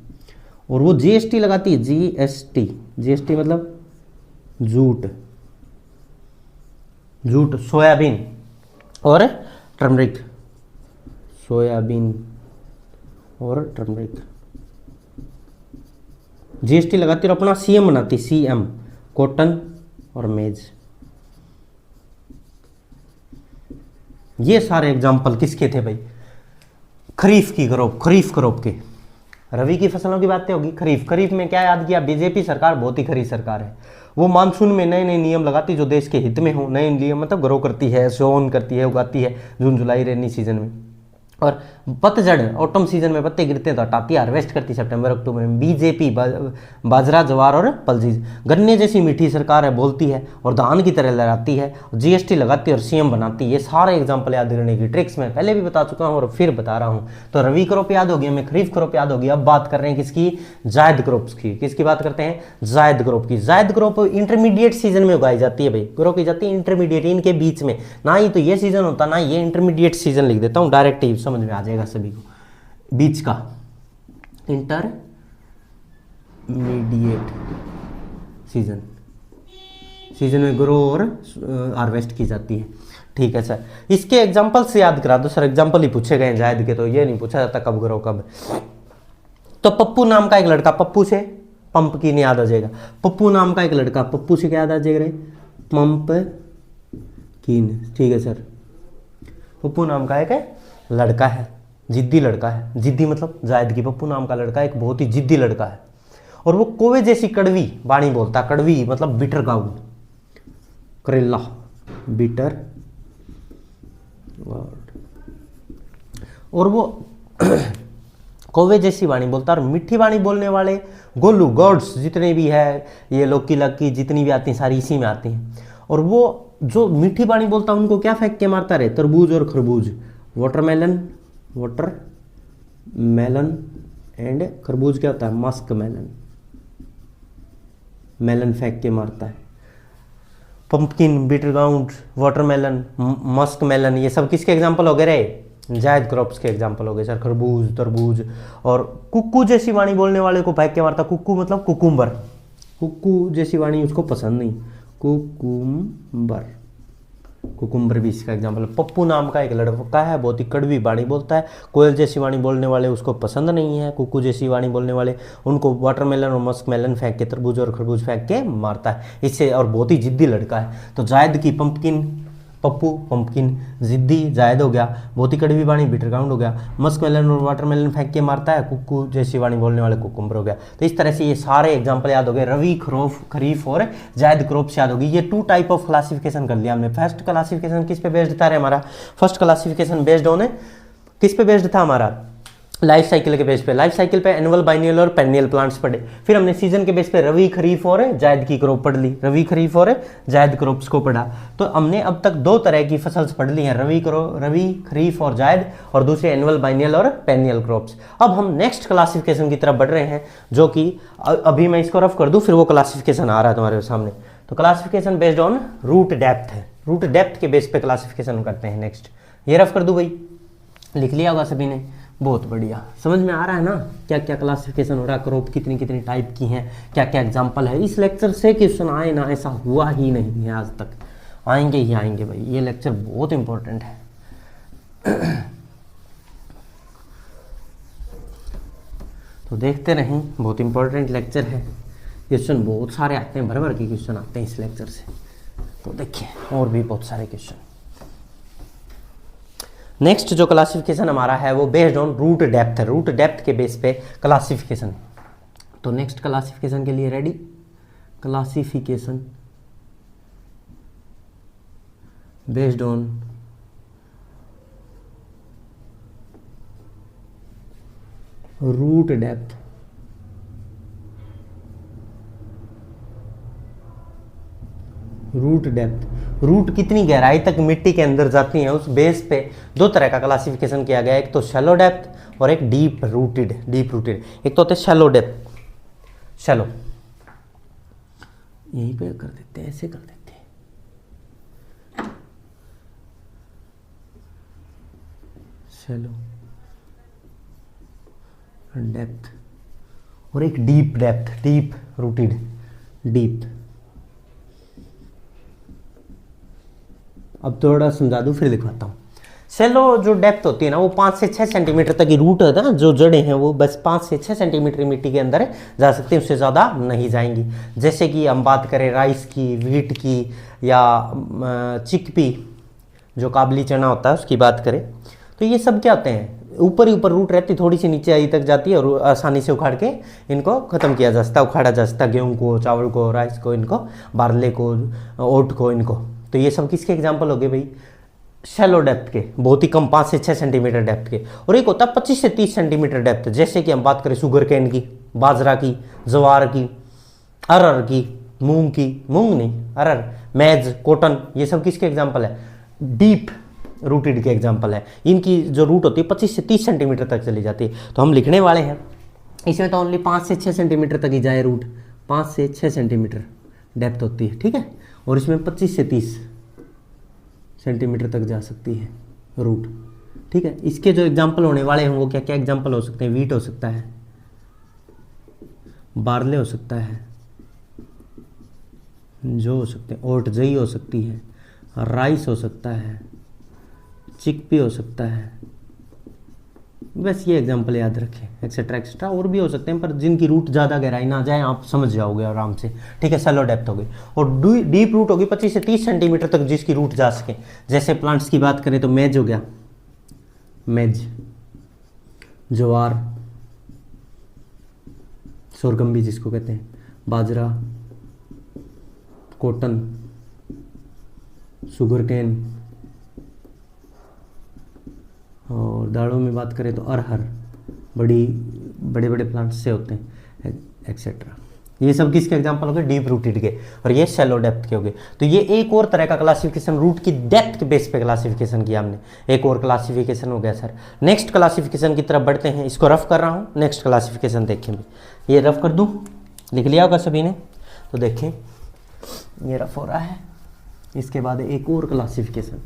Speaker 1: और वो जीएसटी लगाती है, जीएसटी मतलब जूट, सोयाबीन और टर्मरिक, जीएसटी लगाती है और अपना सीएम बनाती, सीएम, कॉटन और मेज। ये सारे एग्जाम्पल किसके थे भाई? खरीफ क्रॉप के। रवि की फसलों की बातें होगी। खरीफ में क्या याद किया? बीजेपी सरकार बहुत ही खरी सरकार है। वो मानसून में नए नए नियम लगाती है जो देश के हित में हो, नए नियम मतलब ग्रो करती है, सोन करती है, उगाती है जून जुलाई रेनी सीजन में। और पतझड़, ऑटम सीजन में पत्ते गिरते हैं तो हटाती है, हार्वेस्ट करती है सितंबर अक्टूबर में। बीजेपी बाजरा, ज्वार और पल्सेस। गन्ने जैसी मीठी सरकार है, बोलती है और धान की तरह लहराती है, जीएसटी लगाती है और सीएम बनाती है। ये सारे एग्जाम्पल याद करने की ट्रिक्स मैं पहले भी बता चुका हूँ और फिर बता रहा हूँ। तो रवि क्रॉप याद होगी हमें, खरीफ क्रॉप याद होगी। अब बात कर रहे हैं किसकी? जायद क्रॉप्स की। किसकी बात करते हैं? जायद क्रॉप की। जायद क्रॉप इंटरमीडिएट सीजन में उगाई जाती है भाई, ग्रो की जाती है इंटरमीडिएट, इनके बीच में। ना ही तो ये सीजन होता ना ये इंटरमीडिएट सीजन, लिख देता हूँ डायरेक्ट ही समझ में आ जाएगा सभी को। बीच का इंटरमीडिएट सीजन में ग्रो और हार्वेस्ट की जाती है। ठीक है सर, इसके एग्जांपल से याद करा दो सर, एग्जांपल ही पूछे गए जायद के, तो ये नहीं पूछा जाता कब ग्रो कब। तो पप्पू नाम का एक लड़का, पप्पू से पंपकिन याद आ जाएगा। पप्पू नाम का एक लड़का, पप्पू से क्या याद आ जाएगा? पंपकिन। ठीक है सर, पप्पू नाम का एक लड़का है, जिद्दी लड़का है। जिद्दी मतलब जायद की पप्पू नाम का लड़का एक बहुत ही जिद्दी लड़का है। और वो कोवे जैसी कड़वी वाणी बोलता है। कड़वी मतलब बिटर गाउन, करेला, बिटर वर्ड। और वो कोवे जैसी वाणी बोलता है। और मीठी वाणी बोलने वाले गोलू गॉड्स जितने भी है, ये लोकी लक्की जितनी भी आती हैं सारी इसी में आती हैं। और वो जो मीठी वाणी बोलता है उनको क्या फेंक के मारता रहे? तरबूज और खरबूज, वाटरमेलन एंड खरबूज क्या होता है? मस्क मेलन फेंक के मारता है। Pumpkin, bitter gourd, watermelon, muskmelon, ये सब किसके एग्जांपल हो गए रे? जायद क्रॉप्स के एग्जांपल हो गए सर। खरबूज, तरबूज। और कुक्कू जैसी वाणी बोलने वाले को फेंक के मारता। कुक्कू मतलब कुकुम्बर, कुक्कू जैसी वाणी उसको पसंद नहीं, कुकुम्बर भी इसका एग्जाम्पल। पप्पू नाम का एक लड़का है, बहुत ही कड़वी वाणी बोलता है। कोयल जैसी वाणी बोलने वाले उसको पसंद नहीं है। कुक्कू जैसी वाणी बोलने वाले उनको वाटरमेलन और मस्क मेलन फेंक के, तरबूज और खरबूज फेंक के मारता है इससे। और बहुत ही जिद्दी लड़का है। तो जायद की पंपकिन, पप्पू, पंपकिन, जिद्दी जायद हो गया। बहुत ही कड़वी वाणी बिटर गाउंड हो गया। मस्क मेलन और वाटरमेलन फेंक के मारता है। कुक्कू जैसी वाणी बोलने वाले कुकुम्बर हो गया। तो इस तरह से ये सारे एग्जांपल याद हो गए। रवि, खरीफ और जायद क्रॉप्स याद होगी। ये 2 टाइप ऑफ क्लासिफिकेशन कर लिया हमने। फर्स्ट क्लासिफिकेशन किस पे बेस्ड था रे हमारा? फर्स्ट क्लासिफिकेशन बेस्ड ऑन किस पे बेस्ड था हमारा? लाइफ साइकिल के बेस पे, लाइफ साइकिल पे एनुअल, बाइनियल और पेन्नियल प्लांट्स पढ़े। फिर हमने सीजन के बेस पे रवि, खरीफ और जायद की क्रॉप पढ़ ली, रवि, खरीफ और जायद क्रॉप्स को पढ़ा। तो हमने अब तक 2 तरह की फसल पढ़ ली हैं, रवि, खरीफ और जायद, और दूसरे एनुअल, बाइनियल और पेन्नियल क्रॉप्स। अब हम नेक्स्ट क्लासिफिकेशन की तरफ बढ़ रहे हैं, जो कि अभी मैं इसको रफ कर दूं, फिर वो क्लासिफिकेशन आ रहा है तुम्हारे सामने। तो classification based on root depth है, रूट डेप्थ के बेस पे क्लासिफिकेशन करते हैं। नेक्स्ट ये रफ कर दूं भाई, लिख लिया होगा सभी ने, बहुत बढ़िया। समझ में आ रहा है ना क्या क्या क्लासिफिकेशन हो रहा है, क्रॉप कितनी कितनी टाइप की हैं, क्या क्या एग्जांपल है। इस लेक्चर से क्वेश्चन आए ना, ऐसा हुआ ही नहीं है आज तक, आएंगे ही आएंगे भाई, ये लेक्चर बहुत इंपॉर्टेंट है। तो देखते रहें, बहुत इंपॉर्टेंट लेक्चर है, क्वेश्चन बहुत सारे आते हैं, भर भर के क्वेश्चन आते हैं इस लेक्चर से। तो देखिए और भी बहुत सारे क्वेश्चन। नेक्स्ट जो क्लासिफिकेशन हमारा है वो बेस्ड ऑन रूट डेप्थ है, रूट डेप्थ के बेस पे क्लासिफिकेशन। तो नेक्स्ट क्लासिफिकेशन के लिए ready, classification based on root depth. Root depth, root कितनी गहराई तक मिट्टी के अंदर जाती है, उस बेस पे 2 तरह का क्लासिफिकेशन किया गया है, एक तो शैलो डेप्थ और एक डीप रूटेड। डीप रूटेड एक तो होता है शैलो डेप्थ, शैलो, यहीं पे कर देते हैं, ऐसे कर देते हैं, शैलो डेप्थ, और एक deep depth, deep rooted, deep. अब थोड़ा समझा दूं फिर दिखाता हूँ। सेलो जो डेप्थ होती है ना, वो 5 से 6 सेंटीमीटर तक की रूट है ना, जो जड़ें हैं वो बस 5 से 6 सेंटीमीटर मिट्टी के अंदर जा सकती हैं, उससे ज़्यादा नहीं जाएंगी। जैसे कि हम बात करें राइस की, वीट की, या चिकपी जो काबली चना होता है उसकी बात करें, तो ये सब क्या होते हैं, ऊपर ही ऊपर रूट रहती, थोड़ी सी नीचे आई तक जाती है और आसानी से उखाड़ के इनको ख़त्म किया जा सकता है, उखाड़ा जा सकता है, गेहूँ को, चावल को, राइस को, इनको बारले को, ओट को, इनको। तो ये सब किसके एग्जाम्पल हो गए भाई, शैलो डेप्थ के, बहुत ही कम 5 से 6 सेंटीमीटर डेप्थ के। और एक होता है 25 से 30 सेंटीमीटर डेप्थ, जैसे कि हम बात करें शुगर कैन की, बाजरा की, जवार की, अरहर की, मूंग की, मूंग नहीं अरहर, मैज, कॉटन, ये सब किसके एग्जाम्पल है, डीप रूटेड के एग्जाम्पल है। इनकी जो रूट होती है 25 से 30 सेंटीमीटर तक चली जाती है। तो हम लिखने वाले हैं इसमें तो ओनली 5 से 6 सेंटीमीटर तक ही जाए रूट, 5 से 6 सेंटीमीटर डेप्थ होती है, ठीक है। और इसमें 25 से 30 सेंटीमीटर तक जा सकती है रूट, ठीक है। इसके जो एग्जाम्पल होने वाले हैं वो क्या क्या एग्जाम्पल हो सकते हैं, वीट हो सकता है, बारले हो सकता है, जो हो सकते हैं, ओट जई हो सकती है, राइस हो सकता है, चिकपी हो सकता है, बस ये एग्जाम्पल याद रखें, एक्सेट्रा एक्सेट्रा और भी हो सकते हैं, पर जिनकी रूट ज़्यादा गहराई ना जाए आप समझ जाओगे आराम से, ठीक है। सेलो डेप्थ होगी और डीप रूट होगी 25 से 30 सेंटीमीटर तक जिसकी रूट जा सके। जैसे प्लांट्स की बात करें तो मेज हो गया, मेज, ज्वार, सोरगम भी जिसको कहते हैं, बाजरा, कॉटन, शुगर केन, और दालों में बात करें तो अरहर, बड़े बड़े प्लांट्स से होते हैं, एक्सेट्रा। ये सब किसके एग्जांपल हो गए, डीप रूटेड के, और ये शैलो डेप्थ के हो गए। तो ये एक और तरह का क्लासिफिकेशन, रूट की डेप्थ के बेस पे क्लासिफिकेशन किया हमने, एक और क्लासिफिकेशन हो गया सर। नेक्स्ट क्लासिफिकेशन की तरफ बढ़ते हैं, इसको रफ कर रहा हूँ, नेक्स्ट क्लासिफिकेशन देखें भी, ये रफ कर दूँ, लिख लिया होगा सभी ने। तो देखें ये रफ हो रहा है, इसके बाद एक और क्लासिफिकेशन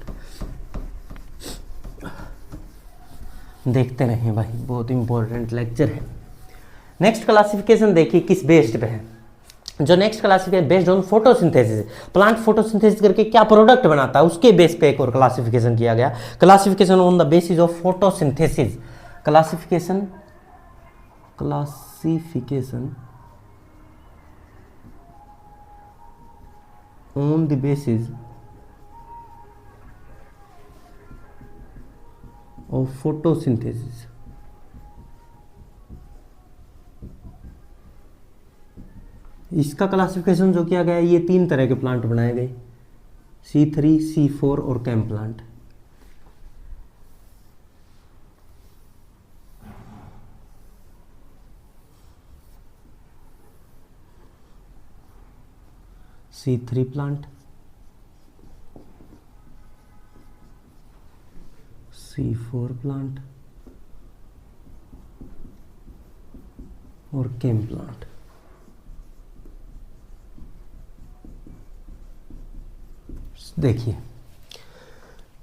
Speaker 1: देखते रहें भाई, बहुत इंपॉर्टेंट लेक्चर है। नेक्स्ट क्लासिफिकेशन देखिए किस बेस्ड पे है, जो next classification based on photosynthesis, plant photosynthesis करके क्या प्रोडक्ट बनाता है उसके बेस पे एक और क्लासिफिकेशन किया गया, classification on the basis of photosynthesis, classification on the basis of photosynthesis. इसका क्लासिफिकेशन जो किया गया है, ये 3 तरह के प्लांट बनाए गए, C3, C4 और cam plant. C3 plant, C4 plant और केम प्लांट। देखिए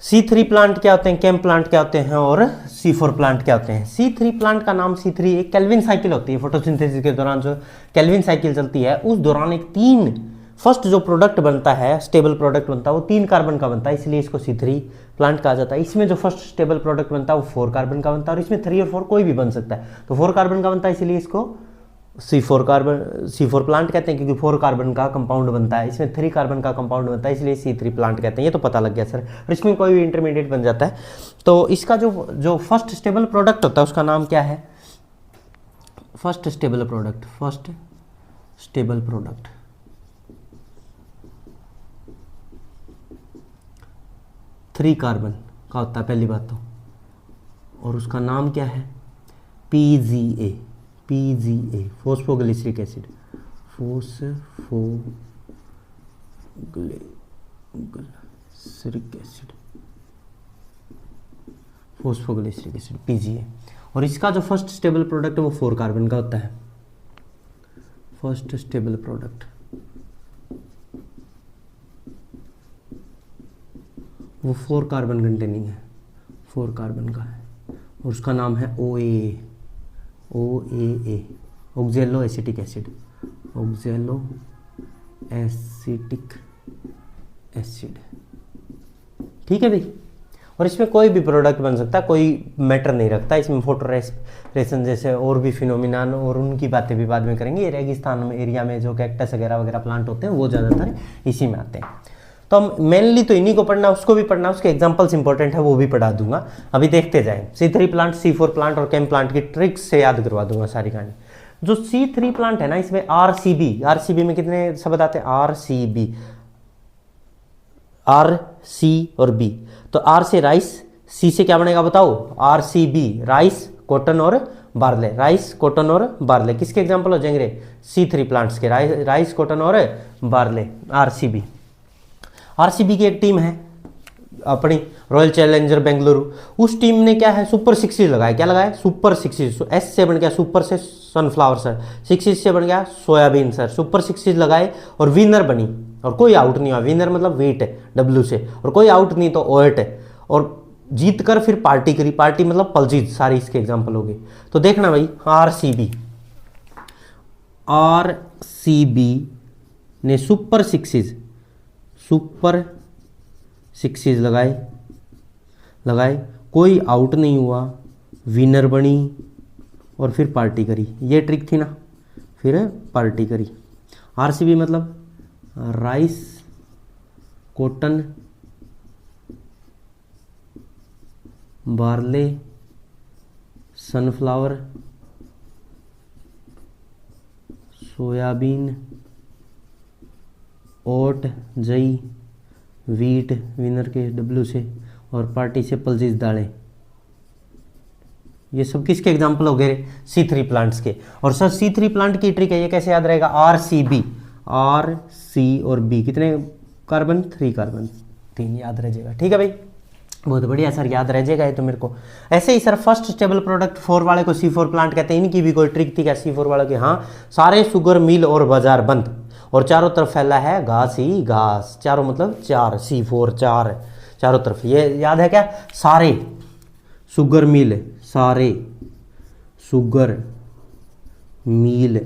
Speaker 1: C3 प्लांट क्या होते हैं, केम प्लांट क्या होते हैं और C4 प्लांट क्या होते हैं। C3 प्लांट का नाम C3 एक केल्विन साइकिल होती है, फोटोसिंथेसिस के दौरान जो केल्विन साइकिल चलती है उस दौरान एक तीन फर्स्ट जो प्रोडक्ट बनता है, स्टेबल प्रोडक्ट बनता है, वो 3 कार्बन का बनता है, इसलिए इसको C3 प्लांट कहा जाता है। इसमें जो फर्स्ट स्टेबल प्रोडक्ट बनता है वो 4 कार्बन का बनता है और इसमें 3 और 4 कोई भी बन सकता है, तो 4 कार्बन का बनता है, इसलिए इसको C4 प्लांट कहते हैं, क्योंकि 4 कार्बन का कंपाउंड बनता है। इसमें 3 कार्बन का कंपाउंड बनता है, इसलिए C3 प्लांट कहते हैं। ये तो पता लग गया सर। और इसमें कोई भी इंटरमीडिएट बन जाता है। तो इसका जो फर्स्ट स्टेबल प्रोडक्ट होता है उसका नाम क्या है, फर्स्ट स्टेबल प्रोडक्ट 3 कार्बन का होता है पहली बात तो, और उसका नाम क्या है, PGA, phosphoglyceric acid, phosphoglyceric acid PGA। और इसका जो फर्स्ट स्टेबल प्रोडक्ट है वो 4 कार्बन का होता है। फर्स्ट स्टेबल प्रोडक्ट वो 4 कार्बन कंटेनिंग है, 4 कार्बन का है और उसका नाम है OAA, ऑक्जेलो एसिटिक एसिड, ठीक है भाई। और इसमें कोई भी प्रोडक्ट बन सकता है, कोई मैटर नहीं रखता। इसमें फोटो रेस्पिरेशन जैसे और भी फिनोमिनान और उनकी बातें भी बाद में करेंगे। ये रेगिस्तान में एरिया में जो कैक्टस वगैरह प्लांट होते हैं वो ज़्यादातर इसी में आते हैं। तो हम मेनली तो इन्हीं को पढ़ना, उसको भी पढ़ना, उसके एग्जांपल्स इंपॉर्टेंट है वो भी पढ़ा दूंगा। अभी देखते जाएं। C3 प्लांट, C4 प्लांट और केम प्लांट की ट्रिक्स से याद करवा दूंगा सारी कहानी। जो C3 प्लांट है ना, इसमें RCB में कितने शब्द आते हैं, RCB, R, C और B। तो R से राइस, C से क्या बनेगा बताओ, RCB, राइस, कॉटन और बार्ले, राइस, कॉटन और बार्ले। किसके एग्जाम्पल हो जाएंगे, C3 प्लांट्स के, राइस, कॉटन और बार्ले, RCB। RCB की एक टीम है अपनी रॉयल चैलेंजर बेंगलुरु, उस टीम ने क्या है, सुपर 6 लगाया। क्या लगाया, सुपर 6। S से बन गया सुपर से सनफ्लावर सर, 6 से बन गया सोयाबीन सर, सुपर 6 लगाए और विनर बनी और कोई आउट नहीं हुआ। विनर मतलब वेट है W से, और कोई आउट नहीं तो OAT है, और जीत कर फिर पार्टी करी। पार्टी मतलब पलजीत, सारी इसके एग्जाम्पल हो गए। तो देखना भाई, RCB ने सुपर 6 लगाए, कोई आउट नहीं हुआ, विनर बनी और फिर पार्टी करी। ये ट्रिक थी ना, फिर पार्टी करी। RCB मतलब rice, cotton, barley, sunflower, soybean, oat, जई, वीट, विनर के W से, और पार्टी से पल्जीज दालें। ये सब किसके एग्जाम्पल हो गए, C3 प्लांट्स के। और सर C3 प्लांट की ट्रिक है, ये कैसे याद रहेगा, RCB, R, C और B कितने कार्बन, 3 कार्बन, 3 याद रह जाएगा। ठीक है भाई, बहुत बढ़िया सर, याद रह जाएगा ये तो मेरे को। ऐसे ही सर फर्स्ट स्टेबल प्रोडक्ट 4 वाले को C4 प्लांट कहते हैं। इनकी भी कोई ट्रिक थी क्या C4 वालों की, हाँ, सारे शुगर मिल और बाजार बंद और चारों तरफ फैला है घास ही घास। चारों मतलब 4, C4 4 चारों तरफ। ये याद है क्या, सारे शुगर मिल, सारे शुगर मिल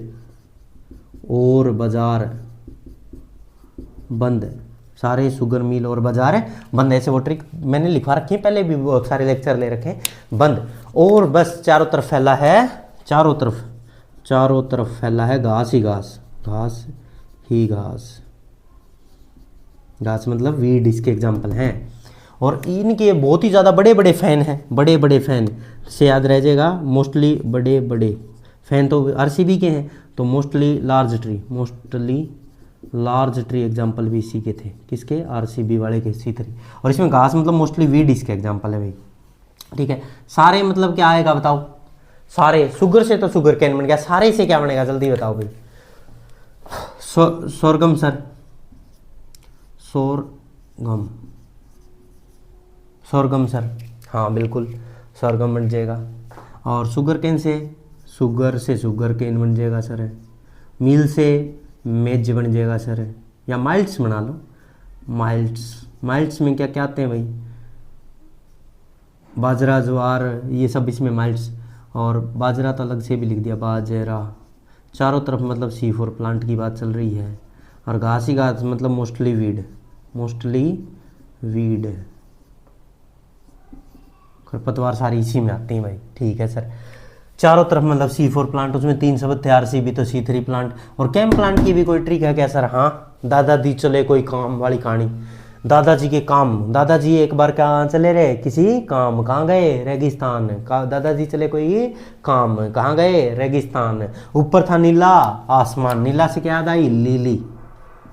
Speaker 1: और बाजार बंद, सारे शुगर मिल और बाजार बंद। ऐसे वो ट्रिक मैंने लिखवा रखी है, पहले भी बहुत सारे लेक्चर ले रखे हैं। बंद और बस चारों तरफ फैला है, चारों तरफ फैला है घास ही घास, घास ही घास। घास मतलब वीड इसके एग्जाम्पल हैं। और इनके बहुत ही ज़्यादा बड़े बड़े फैन हैं, बड़े बड़े फैन से याद रह जाएगा। मोस्टली बड़े बड़े फैन तो RCB के हैं, तो मोस्टली लार्ज ट्री एग्जाम्पल भी इसी के थे। किसके, RCB वाले के, C3। और इसमें घास मतलब मोस्टली वीड इसके एग्जाम्पल है भाई। ठीक है, सारे मतलब क्या आएगा बताओ, सारे शुगर से तो शुगर कैन बन गया, सारे से क्या बनेगा जल्दी बताओ भाई, sorghum sir, sorghum, sorghum sir, हाँ बिल्कुल सोरगम बन जाएगा। और शुगर केन से शुगर केन बन जाएगा सर। मील से मेज बन जाएगा सर, या माइल्ट्स बना लो, माइल्ट्स में क्या क्या आते हैं भाई, बाजरा ज्वार ये सब इसमें माइल्ट्स, और बाजरा तो अलग से भी लिख दिया बाजरा। चारों तरफ मतलब C4 प्लांट की बात चल रही है, और घास ही घास मतलब मोस्टली वीड, खरपतवार सारी इसी में आती हैं भाई। ठीक है सर, चारों तरफ मतलब C4 प्लांट, उसमें 3 शब्द थे, RCB तो C3 प्लांट। और कैम प्लांट की भी कोई ट्रिक है क्या सर? हाँ, दादाजी चले कोई काम वाली कहानी। दादाजी के काम, दादाजी एक बार कहाँ चले रहे, किसी काम, कहाँ गए, रेगिस्तान। दादाजी चले कोई काम, कहाँ गए, रेगिस्तान। ऊपर था नीला आसमान, नीला से क्या याद आई,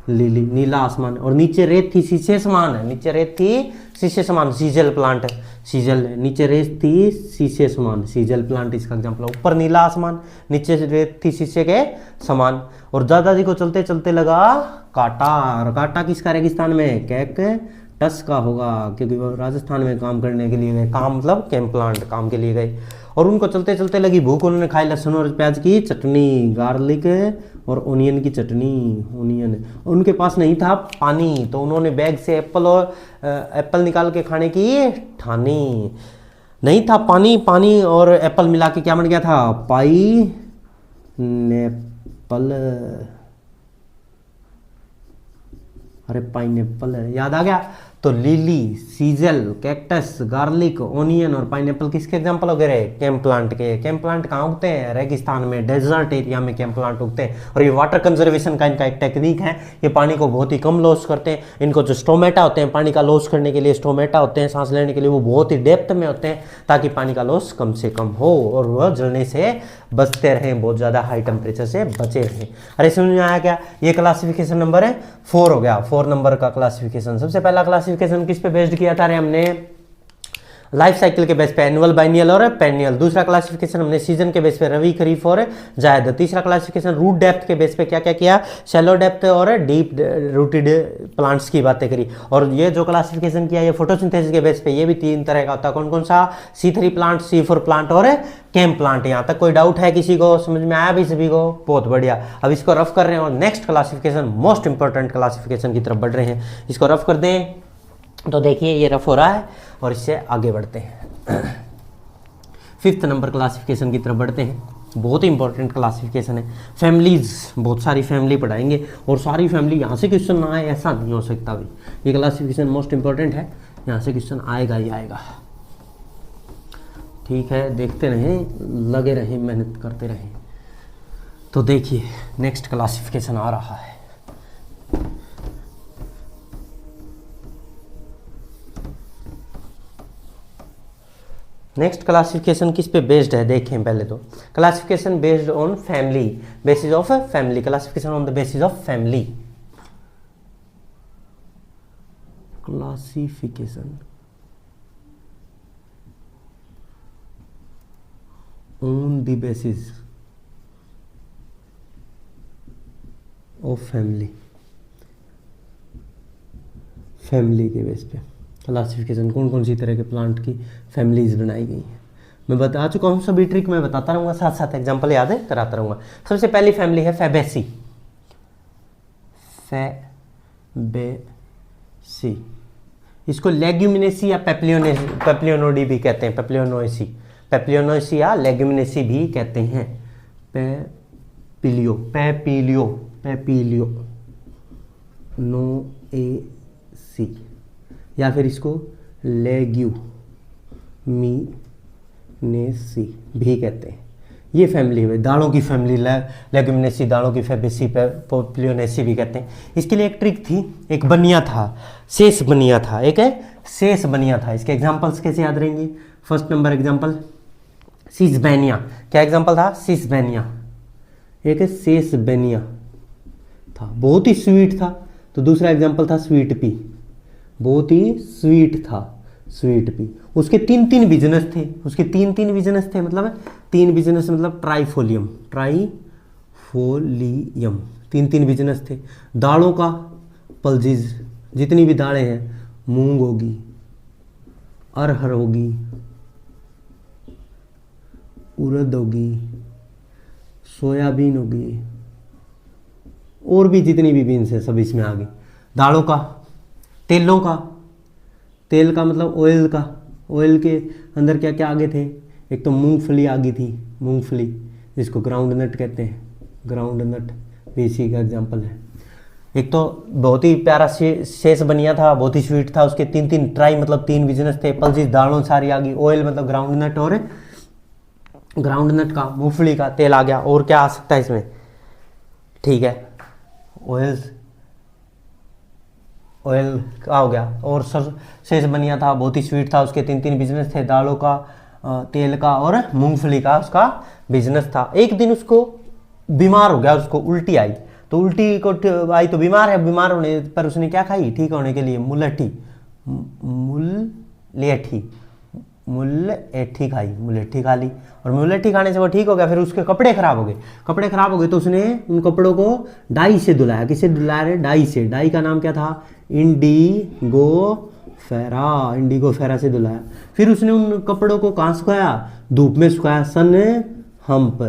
Speaker 1: लीली, नीला आसमान। और नीचे रेत थी शीशे समान, नीचे रेत थी शीशे समान, सीजल प्लांट, सीजल, नीचे रेत थी शीशे समान, सीजल प्लांट इसका एग्जाम्पल। ऊपर नीला आसमान, नीचे रेत थी शीशे के समान। और दादाजी को चलते चलते लगा कांटा, और कांटा किसका रेगिस्तान में, कैक्टस का होगा, क्योंकि वो राजस्थान में काम करने के लिए गए, काम मतलब कैंप प्लांट, काम के लिए गए। और उनको चलते चलते लगी भूख, उन्होंने खाई लहसुन और प्याज की चटनी, गार्लिक और ओनियन की चटनी, ओनियन। उनके पास नहीं था पानी, तो उन्होंने बैग से एप्पल निकाल के खाने की ठानी। नहीं था पानी और एप्पल मिला के क्या बन गया था, पाइनएप्पल। अरे पाइनएप्पल याद आ गया। तो लिली, सीजल, कैक्टस, गार्लिक, ओनियन और पाइनएप्पल किसके एग्जाम्पल वगैरह, कैंप प्लांट के। कैंप प्लांट कहाँ उगते हैं, रेगिस्तान में, डेजर्ट एरिया में कैंप प्लांट उगते हैं। और ये वाटर कंजर्वेशन का इनका एक टेक्निक है, ये पानी को बहुत ही कम लॉस करते हैं। इनको जो स्टोमेटा होते हैं, पानी का लॉस करने के लिए स्टोमेटा होते हैं, सांस लेने के लिए, वो बहुत ही डेप्थ में होते हैं, ताकि पानी का लॉस कम से कम हो और वह जलने से बचते रहें, बहुत ज़्यादा हाई टेम्परेचर से बचे रहें। अरे समझ में आया क्या? ये क्लासिफिकेशन नंबर है 4 हो गया, 4 नंबर का क्लासिफिकेशन। सबसे पहला क्लासिफिकेशन किस पे बेस्ड किया था रे हमने, लाइफ साइकिल के बेस पे, एनुअल, बाइनियल और पेनियल। दूसरा क्लासिफिकेशन हमने सीजन के बेस पे, रवि, खरीफ और जायद। तीसरा क्लासिफिकेशन रूट डेप्थ के बेस पे क्या क्या किया, शैलो डेप्थ और डीप रूटेड प्लांट्स की बातें करी। और ये जो क्लासिफिकेशन किया ये फोटोसिंथेसिस के बेस पे, ये भी 3 तरह का होता है। कौन कौन सा, C3 प्लांट, C4 प्लांट और कैंप प्लांट। यहाँ तक कोई डाउट है किसी को, समझ में आया भी सभी को? बहुत बढ़िया। अब इसको रफ कर रहे हैं और next classification, most important classification की तरफ बढ़ रहे हैं। इसको रफ कर दें तो देखिए ये रफ हो रहा है, और इससे आगे बढ़ते हैं। 5th नंबर क्लासिफिकेशन की तरफ बढ़ते हैं। बहुत ही इंपॉर्टेंट क्लासिफिकेशन है। फैमिलीज, बहुत सारी फैमिली पढ़ाएंगे, और सारी फैमिली यहाँ से क्वेश्चन ना आए ऐसा नहीं हो सकता भाई। ये क्लासिफिकेशन मोस्ट इंपॉर्टेंट है, यहाँ से क्वेश्चन आएगा ही आएगा। ठीक है, देखते रहें, लगे रहें, मेहनत करते रहें। तो देखिए नेक्स्ट क्लासिफिकेशन आ रहा है। नेक्स्ट क्लासिफिकेशन किस पे बेस्ड है देखें पहले तो। Classification based on family, basis of family, classification on the basis of family. Classification on the basis of family, family के बेस पे क्लासिफिकेशन, कौन कौन सी तरह के प्लांट की फैमिलीज बनाई गई हैं मैं बता चुका हूँ। सभी ट्रिक मैं बताता रहूँगा, साथ साथ एग्जांपल याद है कराता रहूँगा। सबसे पहली फैमिली है फैबेसी, फैबेसी। इसको लेग्यूमिनेसी या पेप्लियोनोडी भी कहते हैं, पेप्लियोनोसी या लेग्यूमिनेसी भी कहते हैं। पैपिलियो नोएसी, या फिर इसको लेग्यूमिनेसी भी कहते हैं। ये फैमिली है दालों की फैमिली, लेग्यूमिनेसी, दालों की फैबेसी, पेप्लियोनेसी भी कहते हैं। इसके लिए एक ट्रिक थी, एक बनिया था, शेष बनिया था, एक है शेष बनिया था। इसके एग्जांपल्स कैसे याद रहेंगे? First number example Sesbania. क्या एग्जांपल था? सिसबेनिया। एक है शेष बेनिया था, बहुत ही स्वीट था। तो दूसरा एग्जांपल था स्वीट पी, बहुत ही स्वीट था, स्वीट पी। उसके 3 बिजनेस थे, उसके 3 बिजनेस थे, मतलब 3 बिजनेस मतलब ट्राइफोलियम, 3 बिजनेस थे। दालों का पल्जीज, जितनी भी दालें हैं, मूंग होगी, अरहर होगी, उड़द होगी, सोयाबीन होगी, और भी जितनी भी बीन्स है सब इसमें आ गई। दालों का, तेलों का, तेल का मतलब ऑयल का, ऑयल के अंदर क्या क्या आगे थे, एक तो मूंगफली आ गई थी, मूंगफली जिसको ग्राउंड नट कहते हैं, ग्राउंड नट भी इसी का एग्जाम्पल है। एक तो बहुत ही प्यारा शेष बनिया था, बहुत ही स्वीट था, उसके तीन तीन ट्राई मतलब 3 बिजनेस थे, पल्सिस दालों सारी आ गई, ऑयल मतलब ग्राउंड नट, और ग्राउंड नट का मूंगफली का तेल आ गया, और क्या आ सकता है इसमें, ठीक है, ऑयल का हो गया, और शेष बनिया था, बहुत ही स्वीट था, उसके 3 बिजनेस थे, दालों का, तेल का और मूंगफली का उसका बिजनेस था। एक दिन उसको बीमार हो गया, उसको उल्टी आई, तो उल्टी को आई तो बीमार है, बीमार होने पर उसने क्या खाई ठीक होने के लिए, मुलेठी, मुलेठी खाई, मुलेठी खा ली, और मुलेठी खाने से वो ठीक हो गया। फिर उसके कपड़े खराब हो गए, कपड़े खराब हो गए तो उसने उन कपड़ों को डाई से धुलाया। किससे धुलाया रे? डाई से। डाई का नाम क्या था? इंडिगो फेरा, इंडिगो फेरा से धुलाया। फिर उसने उन कपड़ों को कहाँ सुखाया? धूप में सुखाया, सन हम्प।